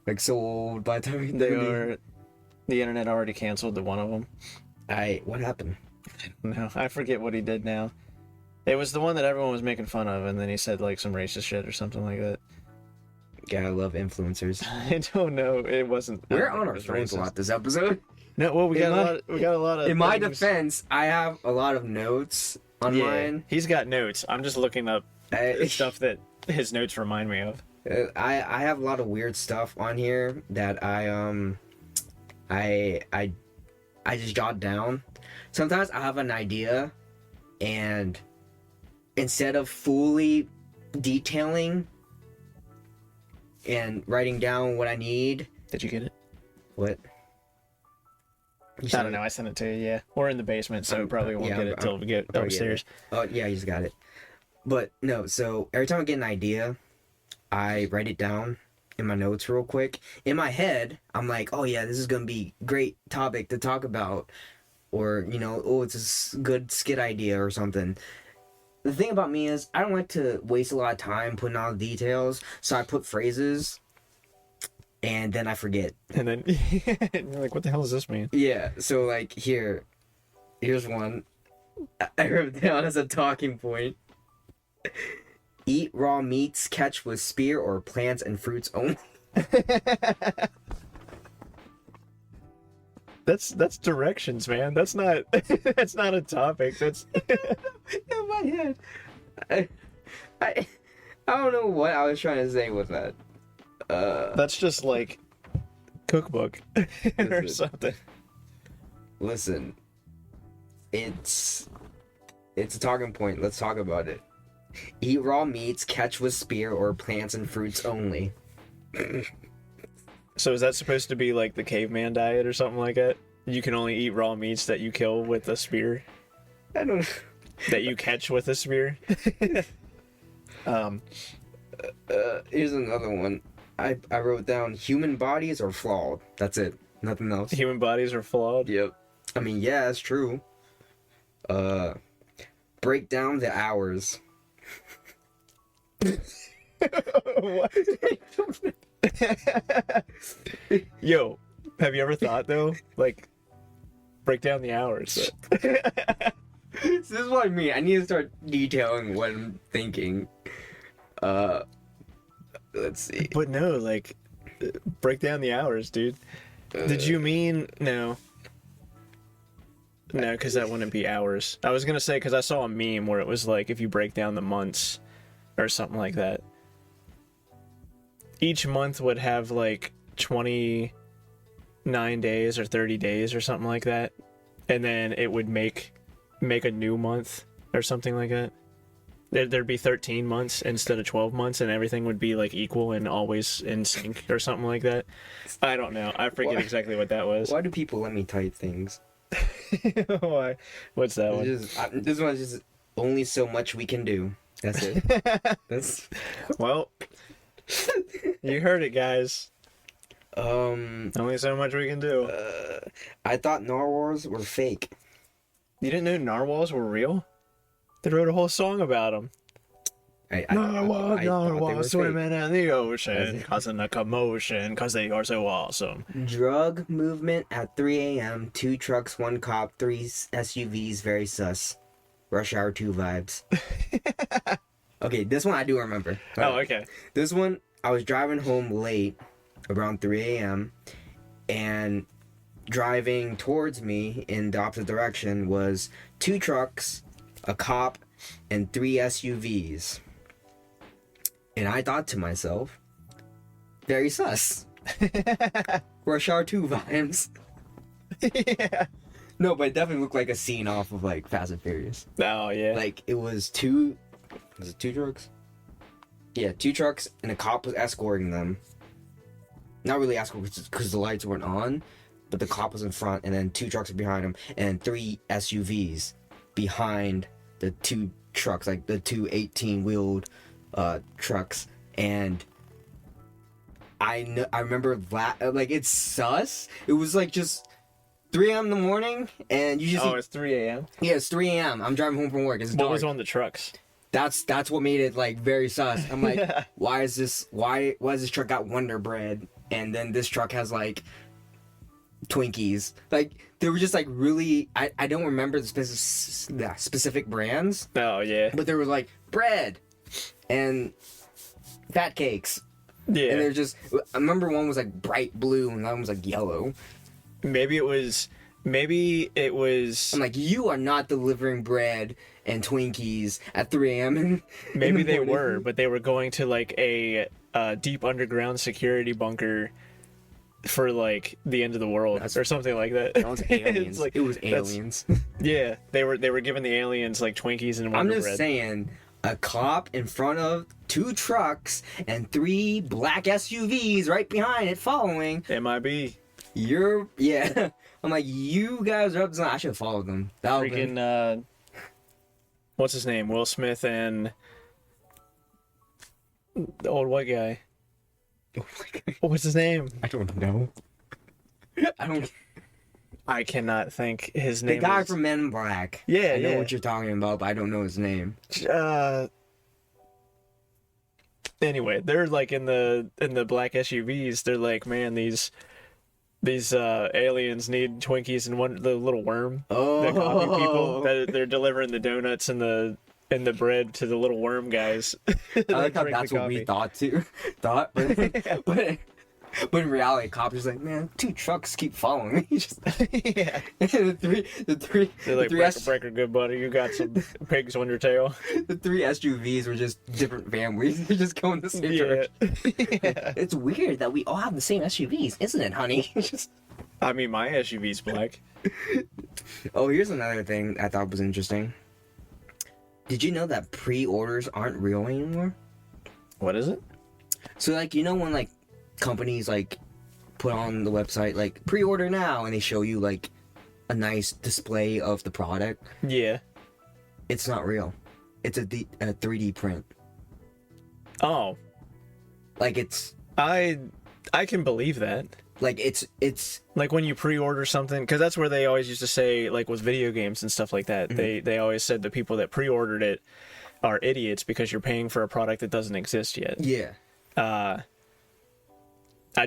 like so old by the time They are. The internet already canceled the one of them. What happened? No, I forget what he did now. It was the one that everyone was making fun of, and then he said like some racist shit or something like that. Yeah, I love influencers. I don't know. It wasn't. I We're don't think on it our was phones a racist. lot this episode. No, well, we In got my- a lot. We got a lot of. In my things. defense, I have a lot of notes on Yeah, mine. he's got notes. I'm just looking up stuff that his notes remind me of. I have a lot of weird stuff on here that I just jot down. Sometimes I have an idea, and instead of fully detailing and writing down what I need, Did you get it? what? You I said don't know. I sent it to you. Yeah, we're in the basement, so we probably won't yeah, get it till we get probably get upstairs. Oh yeah, you just got it. But no, so every time I get an idea, I write it down in my notes real quick. In my head, I'm like, oh yeah, this is gonna be great topic to talk about, or oh, it's a good skit idea or something. The thing about me is I don't like to waste a lot of time putting all the details, so I put phrases, and then I forget. And then you're like, "What the hell does this mean?" Yeah, so like here's one. I wrote it down as a talking point. Eat raw meats, catch with spear or plants and fruits only. That's directions, man. That's not that's not a topic. That's In my head, I don't know what I was trying to say with that. That's just like cookbook or Listen. something. Listen, it's a talking point. Let's talk about it. Eat raw meats, catch with spear, or plants and fruits only. So is that supposed to be like the caveman diet or something like that? You can only eat raw meats that you kill with a spear, I don't know. that you catch with a spear. Here's another one. I wrote down human bodies are flawed. That's it. Nothing else. Human bodies are flawed. Yep. I mean, yeah, that's true. Break down the hours. What? Yo, have you ever thought though, like, break down the hours? This is what I mean. I need to start detailing what I'm thinking. Let's see. But no, like, break down the hours, dude. Did you mean no? No, because that wouldn't be hours. I was gonna say because I saw a meme where it was like if you break down the months or something like that. Each month would have like 29 days or 30 days or something like that, and then it would make a new month or something like that. There'd be 13 months instead of 12 months, and everything would be like equal and always in sync or something like that. I don't know. I forget exactly what that was. Why do people let me type things? Why? What's that one? This one's just only so much we can do. That's it. That's Well, you heard it, guys. Only so much we can do. I thought narwhals were fake. You didn't know narwhals were real? They wrote a whole song about them. I thought they were fake. Swimming in the ocean, causing a commotion, because they are so awesome. Drug movement at 3 a.m. 2 trucks, 1 cop, 3 SUVs. Very sus. Rush Hour 2 vibes. Okay, this one I do remember. Oh, okay. This one, I was driving home late, around 3 a.m., and driving towards me in the opposite direction was 2 trucks, a cop, and 3 SUVs. And I thought to myself, very sus. Rush Hour 2 vibes. Yeah. No, but it definitely looked like a scene off of like Fast and Furious. Oh, yeah. Like it was it 2 trucks? Yeah, 2 trucks, and a cop was escorting them. Not really escorting because the lights weren't on, but the cop was in front, and then 2 trucks behind him, and 3 SUVs behind the 2 trucks, like the 2 18-wheeled trucks. And I remember that, like, it's sus. It was like just 3 a.m. in the morning, and you just it's 3 a.m.? Yeah, it's 3 a.m. I'm driving home from work. It's What dark. was on the trucks? That's what made it like very sus. I'm like, why is this truck got Wonder Bread, and then this truck has like Twinkies? Like they were just like really. I don't remember the specific brands. Oh, yeah. But there was like bread and fat cakes. Yeah. And they're just. I remember one was like bright blue and that one was like yellow. Maybe it was. I'm like, you are not delivering bread and Twinkies at 3 a.m. Maybe they were, but they were going to like a deep underground security bunker for like the end of the world or something like that. That was aliens. It's like, it was aliens. Yeah, they were giving the aliens like Twinkies and Wonder I'm just Bread. saying, a cop in front of 2 trucks and 3 black SUVs right behind it following. MIB. Yeah. I'm like, you guys are up to something. I should have followed them. That would've been- Freaking what's his name? Will Smith and the old white guy. What's his name? I don't know. I cannot think his The name. guy is... from Men in Black. Yeah, I know yeah. what you're talking about, but I don't know his name. Anyway, they're like in the black SUVs. They're like, man, these aliens need Twinkies and the little worm. The coffee people that they're delivering the donuts and the bread to the little worm guys. I like how that's what we thought too. But But in reality, cops are like, man, 2 trucks keep following me. Just Yeah. the three They're like, three breaker, good buddy. You got some pigs on your tail. the 3 SUVs were just different families. They're just going the same direction. Yeah. It's weird that we all have the same SUVs, isn't it, honey? Just... I mean, my SUV's black. Oh, here's another thing I thought was interesting. Did you know that pre-orders aren't real anymore? What is it? So, like, you know when, like, companies, like, put on the website, like, pre-order now, and they show you, like, a nice display of the product? Yeah. It's not real. It's a 3D print. Oh. Like, it's... I can believe that. Like, it's... Like when you pre-order something, because that's where they always used to say, like with video games and stuff like that, they always said the people that pre-ordered it are idiots because you're paying for a product that doesn't exist yet. Yeah. I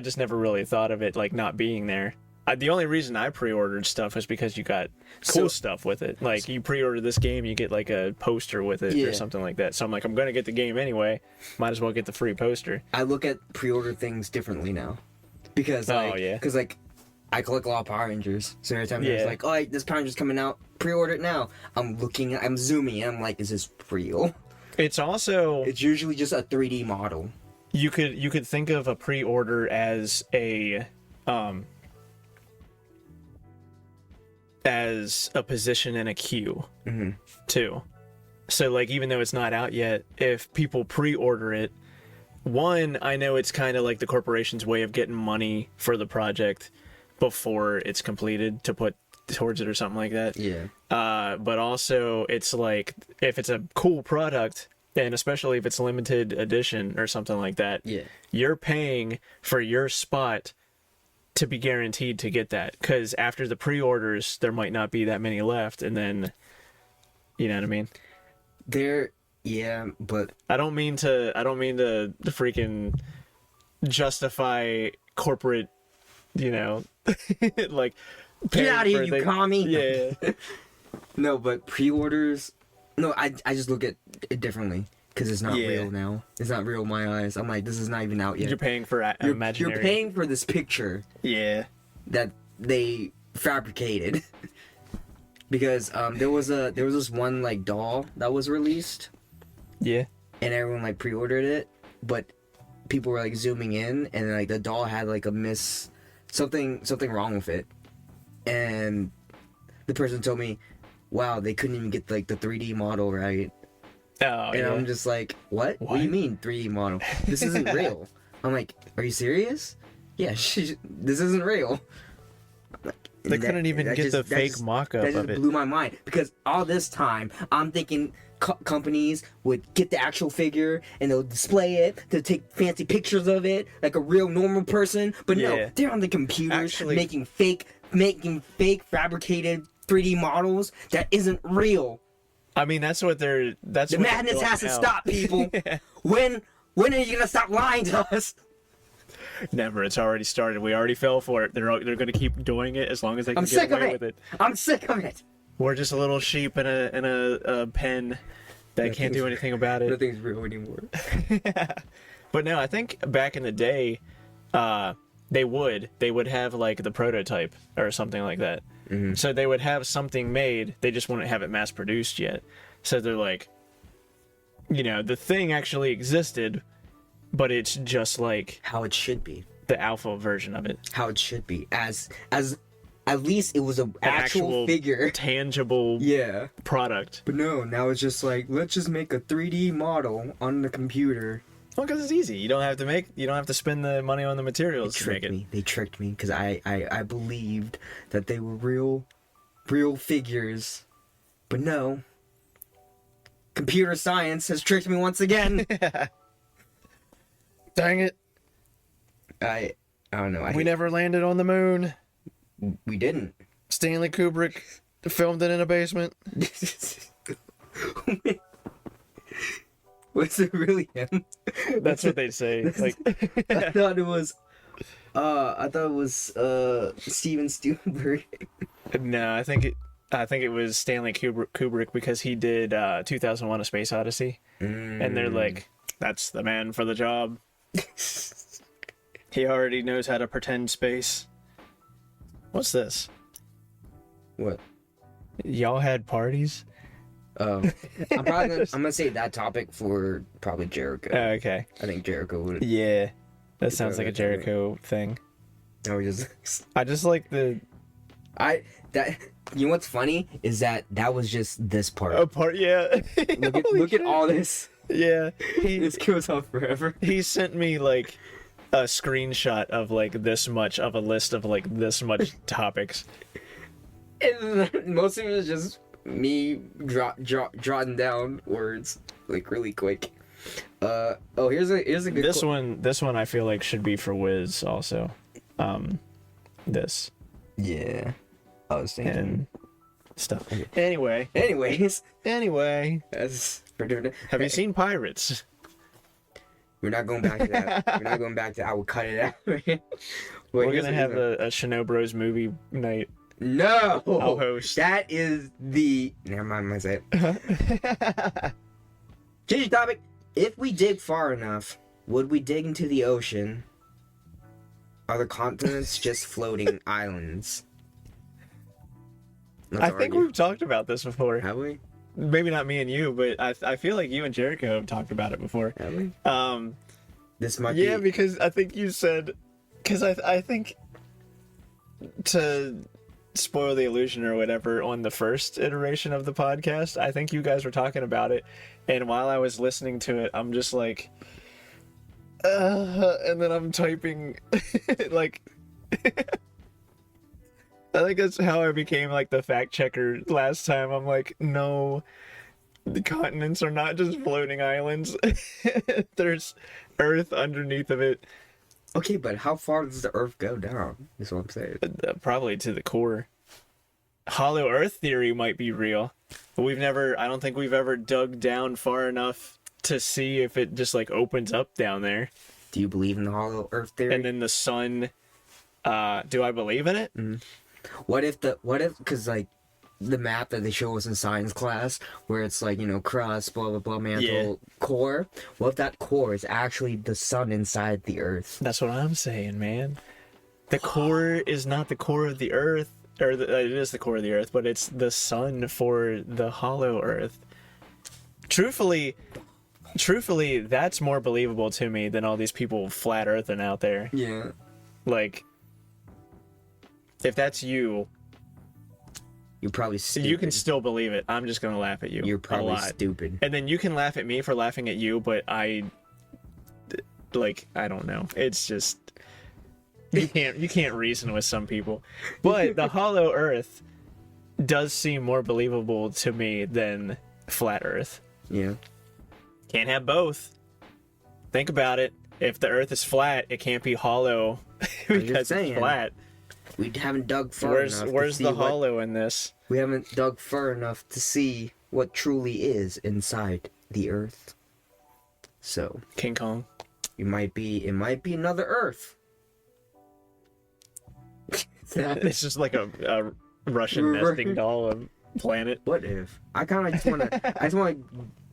just never really thought of it like not being there. The only reason I pre-ordered stuff was because you got cool stuff with it. Like you pre-order this game, you get like a poster with it or something like that. So I'm like, I'm gonna get the game anyway. Might as well get the free poster. I look at pre-order things differently now. Because, like, because, like, I collect a lot of Power Rangers. So every time there's like, oh, this Power Ranger's coming out, pre-order it now. I'm zooming in, I'm like, is this real? It's also... It's usually just a 3D model. You could think of a pre-order as a position in a queue, too. So, like, even though it's not out yet, if people pre-order it, one, I know it's kind of like the corporation's way of getting money for the project before it's completed to put towards it or something like that. Yeah. But also, it's like, if it's a cool product, and especially if it's limited edition or something like that, you're paying for your spot to be guaranteed to get that. Because after the pre-orders, there might not be that many left, and then, you know what I mean? Yeah, but I don't mean to freaking justify corporate, you know, like get out of here, you commie. Yeah. No, but pre-orders. No, I just look at it differently because it's not real now. It's not real in my eyes. I'm like, this is not even out yet. You're paying for imaginary. You're paying for this picture. Yeah. That they fabricated. Because there was this one like doll that was released. Yeah. And everyone like pre-ordered it, but people were like zooming in, and like the doll had like something wrong with it, and the person told me, "Wow, they couldn't even get like the 3D model right." Oh, and I'm just like, what? What do you mean 3D model? This isn't real. I'm like, are you serious? Yeah, this isn't real. They couldn't even get the fake mock-up of it. That just blew my mind, because all this time I'm thinking companies would get the actual figure and they'll display it, to take fancy pictures of it like a real normal person, but no, they're on the computers making fake fabricated 3D models that isn't real. I mean, that's the madness has to stop, people. When are you gonna stop lying to us? Never. It's already started. We already fell for it. They're going to keep doing it as long as they can get away with it. I'm sick of it. We're just a little sheep in a pen that can't do anything about it. Nothing's real anymore. But no, I think back in the day, they would have like the prototype or something like that. Mm-hmm. So they would have something made. They just wouldn't have it mass produced yet. So they're like, you know, the thing actually existed, but it's just like how it should be. The alpha version of it. How it should be. As at least it was an actual figure. Tangible product. But no, now it's just like, let's just make a 3D model on the computer. Well, because it's easy. You don't have to spend the money on the materials to make it. They tricked me because I believed that they were real figures. But no. Computer science has tricked me once again. Dang it. I don't know. We never landed on the moon. We didn't. Stanley Kubrick filmed it in a basement. Was it really him? That's what they say. Like, I thought it was Steven Spielberg. No, I think it was Stanley Kubrick because he did 2001: A Space Odyssey, and they're like, that's the man for the job. He already knows how to pretend space. What's this? What? Y'all had parties? I'm gonna say that topic for probably Jericho. Okay. I think Jericho would. Yeah. That sounds like a Jericho thing. No, we just. I just like the... You know what's funny is that was just this part. A part, yeah. Look at all this. Yeah. This goes on forever. He sent me like a screenshot of like this much of a list of like this much topics. And most of it is just me jotting down words like really quick. Here's a good. This one I feel like should be for Wiz also. This. Yeah. I was thinking. And stuff. Anyway. Anyways. Have you seen Pirates? We're not going back to that. I will cut it out. We're gonna have a Shino Bros movie night. No! I'll host. That is the... Never mind, I say it. Change the topic. If we dig far enough, would we dig into the ocean? Are the continents just floating islands? I think we've talked about this before. Have we? Maybe not me and you, but I feel like you and Jericho have talked about it before. Have we? This might be... Yeah, because I think you said... Because I think... To spoil the illusion or whatever, on the first iteration of the podcast, I think you guys were talking about it, and while I was listening to it, I'm just like... and then I'm typing... like... I think that's how I became like the fact checker last time. I'm like, no, the continents are not just floating islands. There's Earth underneath of it. Okay, but how far does the Earth go down? Is what I'm saying. Probably to the core. Hollow Earth theory might be real. But I don't think we've ever dug down far enough to see if it just like opens up down there. Do you believe in the Hollow Earth theory? And then the sun, do I believe in it? Mm-hmm. What if, because like the map that they show us in science class, where it's like, crust, blah, blah, blah, mantle, core, what if that core is actually the sun inside the Earth? That's what I'm saying, man. The core is not the core of the Earth, or it is the core of the Earth, but it's the sun for the hollow Earth. Truthfully, that's more believable to me than all these people flat earthing out there. Yeah. Like... If that's you, you're probably stupid. You can still believe it. I'm just gonna laugh at you. You're probably stupid. And then you can laugh at me for laughing at you, but I don't know. It's just you can't reason with some people. But the hollow Earth does seem more believable to me than flat Earth. Yeah. Can't have both. Think about it. If the Earth is flat, it can't be hollow because it's flat. We haven't dug far enough. Where's the hollow in this? We haven't dug far enough to see what truly is inside the Earth. So King Kong. It might be another Earth. It's just like a Russian nesting doll of planet. What if? I kind of just want to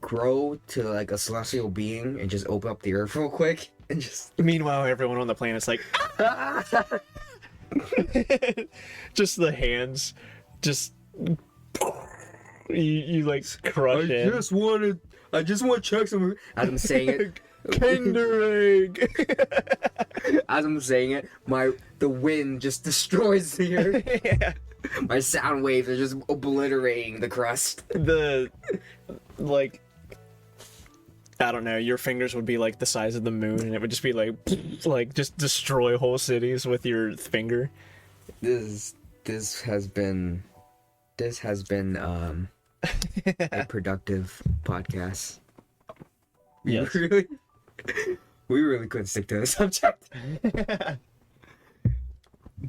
grow to like a celestial being and just open up the Earth real quick and just. Meanwhile, everyone on the planet's like. Just the hands, just you like crush it. I just want to check some. As I'm saying it, Kinder egg. As I'm saying it, the wind just destroys the Earth. Yeah. My sound waves are just obliterating the crust. I don't know, your fingers would be like the size of the moon, and it would just be like just destroy whole cities with your finger. This has been a productive podcast. Yes. We really couldn't stick to the subject.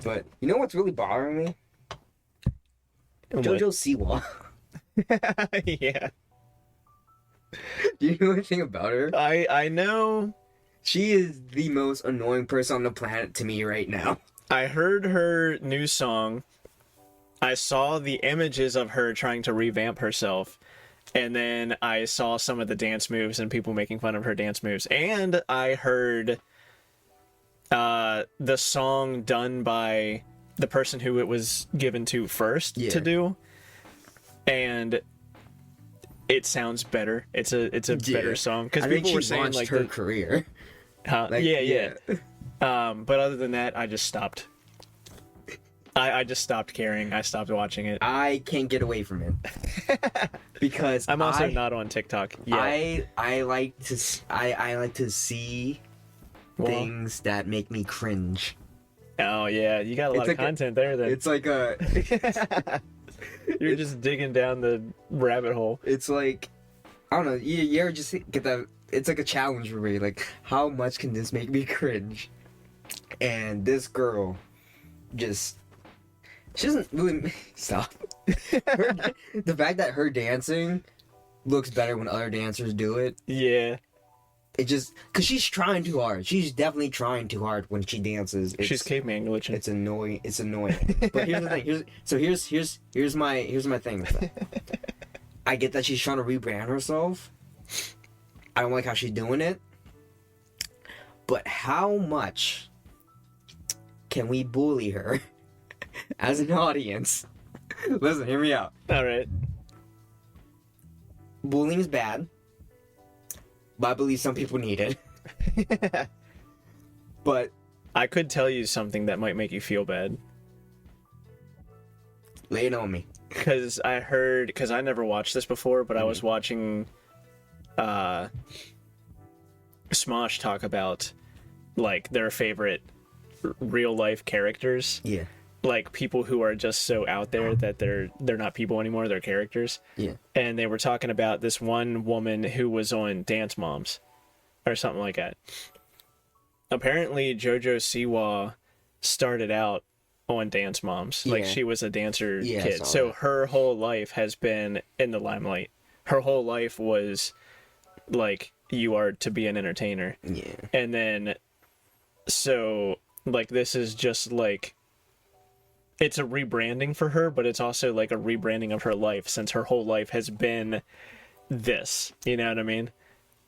But you know what's really bothering me? Jojo Siwa. Yeah. Do you know anything about her? I know. She is the most annoying person on the planet to me right now. I heard her new song. I saw the images of her trying to revamp herself. And then I saw some of the dance moves and people making fun of her dance moves. And I heard the song done by the person who it was given to first Yeah. to do, and it sounds better. It's a better song because I think people she were saying launched like her career. Like, yeah. But other than that, I just stopped. I just stopped caring. I stopped watching it. I can't get away from it because I'm also not on TikTok yet. I like to see things that make me cringe. Oh yeah, you got a lot of content there. Then It's like a. you're just digging down the rabbit hole. It's like, I don't know. You ever just get that? It's like a challenge for me. Like, how much can this make me cringe? And this girl, she doesn't really stop. The fact that her dancing looks better when other dancers do it. Yeah. It just, cause she's trying too hard. She's definitely trying too hard when she dances. She's caveman glitching. It's annoying. It's annoying. But here's the thing. Here's my thing with that. I get that she's trying to rebrand herself. I don't like how she's doing it. But how much can we bully her as an audience? Listen, hear me out. All right. Bullying is bad, but I believe some people need it. But I could tell you something that might make you feel bad. lay it on me. Because I never watched this before, but I was watching Smosh talk about like their favorite real life characters. Yeah. Like people who are just so out there that they're not people anymore, they're characters. Yeah. And they were talking about this one woman who was on Dance Moms or something like that. Apparently Jojo Siwa started out on Dance Moms. Like she was a dancer kid. So her whole life has been in the limelight. Her whole life was like, you are to be an entertainer. Yeah. And then so like this is just like, it's a rebranding for her, but it's also like a rebranding of her life since her whole life has been this. You know what I mean?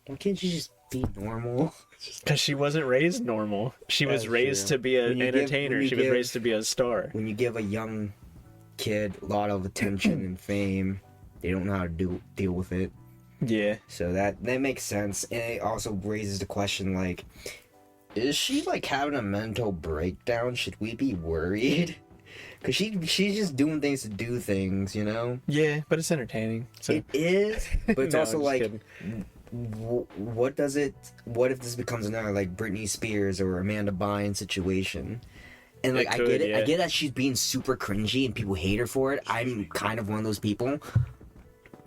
Why can't you just be normal? Because she wasn't raised normal. She was raised to be an entertainer. She was raised to be a star. When you give a young kid a lot of attention and fame, they don't know how to deal with it. Yeah. So that makes sense. And it also raises the question, like, is she, like, having a mental breakdown? Should we be worried? Because she's just doing things to do things, you know? Yeah, but it's entertaining. So. It is, but it's No, also I'm just like, kidding. what if this becomes another, like, Britney Spears or Amanda Bynes situation? And, like, It could, I get it. yeah. I get that she's being super cringy and people hate her for it. I'm kind of one of those people.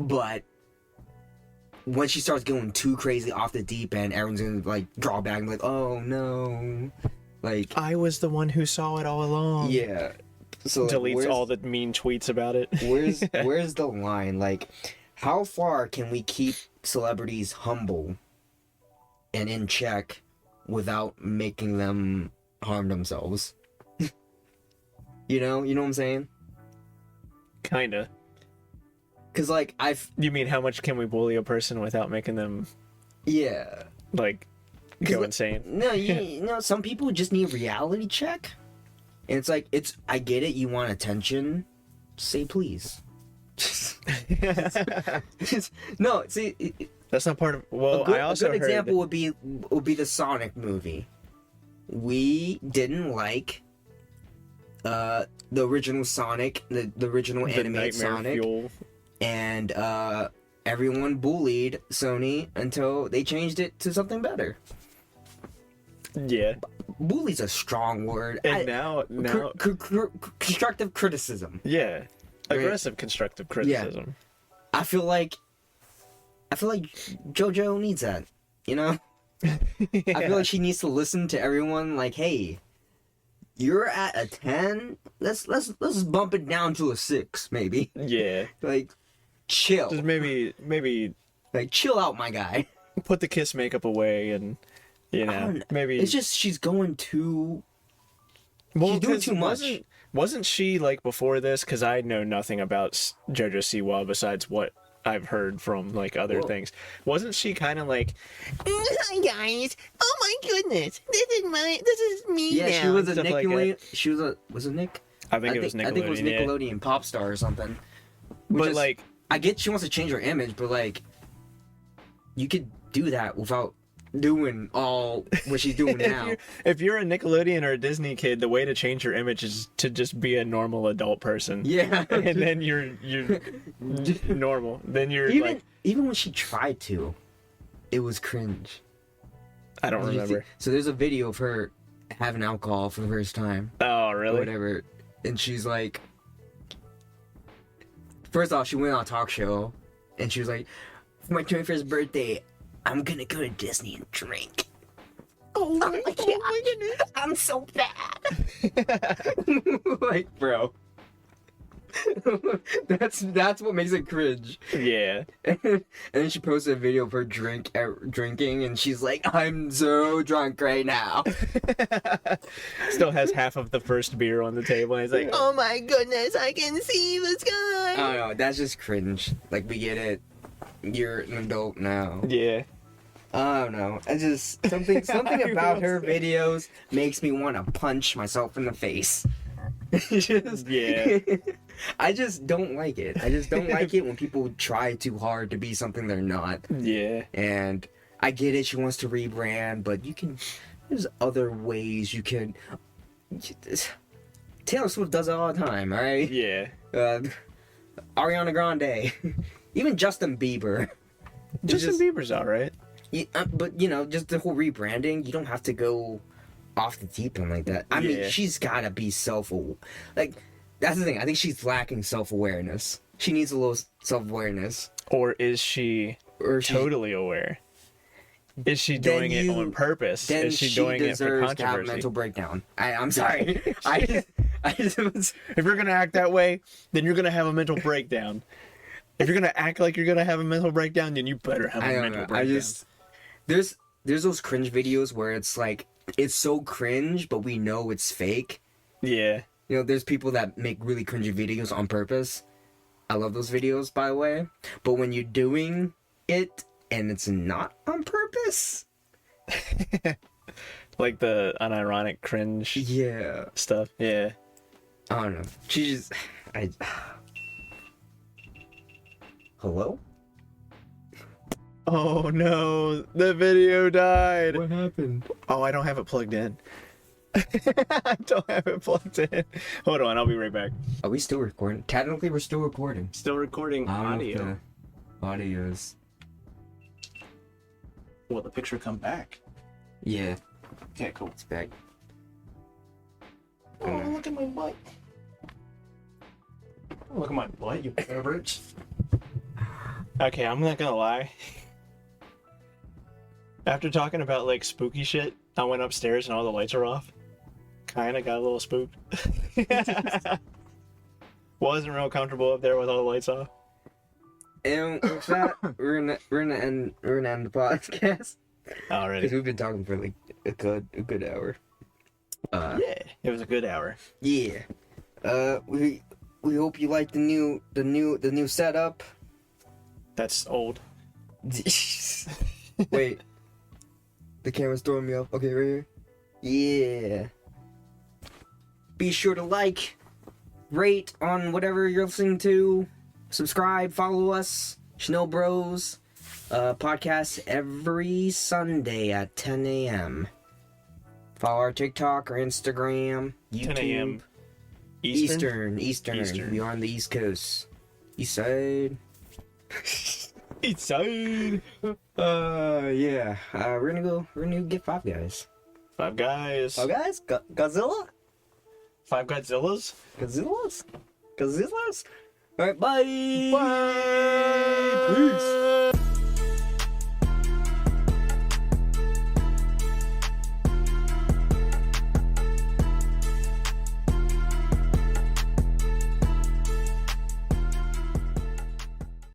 But when she starts going too crazy off the deep end, everyone's gonna, like, draw back and be like, oh, no. Like, I was the one who saw it all along. yeah. So, like, Deletes all the mean tweets about it. where's the line? Like, how far can we keep celebrities humble and in check without making them harm themselves? You know what I'm saying? Kinda. Cause like You mean how much can we bully a person without making them like go insane? No, you know, some people just need reality check. And it's like, I get it, you want attention, say please. No, see, That's not part of. Well, a good, I also a good heard example would be the Sonic movie. We didn't like the original Sonic, the original the animated Nightmare Sonic, Fuel. and everyone bullied Sony until they changed it to something better. Yeah. Bully's a strong word. And now Constructive criticism. yeah, aggressive constructive criticism. I feel like JoJo needs that. You know, Yeah. I feel like she needs to listen to everyone. Like, hey, you're at a 10. Let's bump it down to a 6, maybe. Yeah. Like, chill. Just maybe Like, chill out, my guy. put the kiss makeup away and maybe It's just she's going too. well, she's doing 'cause too much. Wasn't she like before this? Because I know nothing about Jojo Siwa besides what I've heard from like other Whoa. things. Wasn't she kind of like, hi guys, oh my goodness, this is me Yeah, now. she was a and stuff like Nickelodeon. that? She was a Nick. I think it was Nickelodeon. I think it was yeah. Nickelodeon pop star or something. But is- like, I get she wants to change her image, but like, you could do that without doing all what she's doing now. if you're a Nickelodeon or a Disney kid, the way to change your image is to just be a normal adult person. Yeah, And then you're normal. Then you're like, even when she tried to, it was cringe. I don't remember. So there's a video of her having alcohol for the first time. Oh, Or really? whatever, and she's like, first off, she went on a talk show, and she was like, for my 21st birthday, I'm gonna go to Disney and drink. Oh my goodness, I'm so bad. Like, bro. that's what makes it cringe. Yeah. And then she posted a video of her drinking, and she's like, I'm so drunk right now. Still has half of the first beer on the table. And he's like, oh my goodness, I can see the sky. I don't know, that's just cringe. Like, we get it. You're an adult now. Yeah. I don't know. I just something about her videos makes me want to punch myself in the face. Yeah. I just don't like it. I just don't like it when people try too hard to be something they're not. Yeah. And I get it. She wants to rebrand, but you can. There's other ways you can. Taylor Swift does it all the time. All right. Yeah. Ariana Grande, even Justin Bieber. Justin Bieber's alright. But you know, just the whole rebranding, you don't have to go off the deep end like that. I mean, she's gotta be like, that's the thing. I think she's lacking self-awareness. She needs a little self-awareness. Or is she totally aware? Is she doing it on purpose? Then Is she doing it for deserves to have a controversy? mental breakdown. I'm sorry. I just If you're gonna act that way, then you're gonna have a mental breakdown. If you're gonna act like you're gonna have a mental breakdown, then you better have a mental breakdown. There's those cringe videos where it's like, it's so cringe, but we know it's fake. Yeah. You know, there's people that make really cringy videos on purpose. I love those videos, by the way. But when you're doing it and it's not on purpose, Like the unironic cringe yeah, stuff. Yeah. I don't know. She just, Hello? Oh no, the video died. What happened? Oh, I don't have it plugged in. I don't have it plugged in. Hold on, I'll be right back. Are we still recording? Technically, we're still recording. Still recording audio. Audio's. Will the picture come back? Yeah, Okay, cool. it's back. Oh, look at my butt. Oh, look at my butt, you perverts. Okay, I'm not gonna lie. After talking about like spooky shit, I went upstairs and all the lights are off. Kinda got a little spooked. Wasn't real comfortable up there with all the lights off. And with that, we're gonna end the podcast Already. because we've been talking for like a good hour. Yeah, it was a good hour. Yeah. We hope you like the new setup. That's old. Wait. The camera's throwing me off. Okay, right here. Yeah. Be sure to like, rate on whatever you're listening to. Subscribe, follow us. Chanel Bros. Podcast every Sunday at 10 a.m. Follow our TikTok or Instagram, YouTube. 10 a.m. Eastern. Eastern. We are on the East Coast. East Side. East side. Yeah. We're gonna get Five Guys. Five guys. Five Guys? Godzilla? Five Godzillas. Godzillas? Alright, bye! Bye. Peace!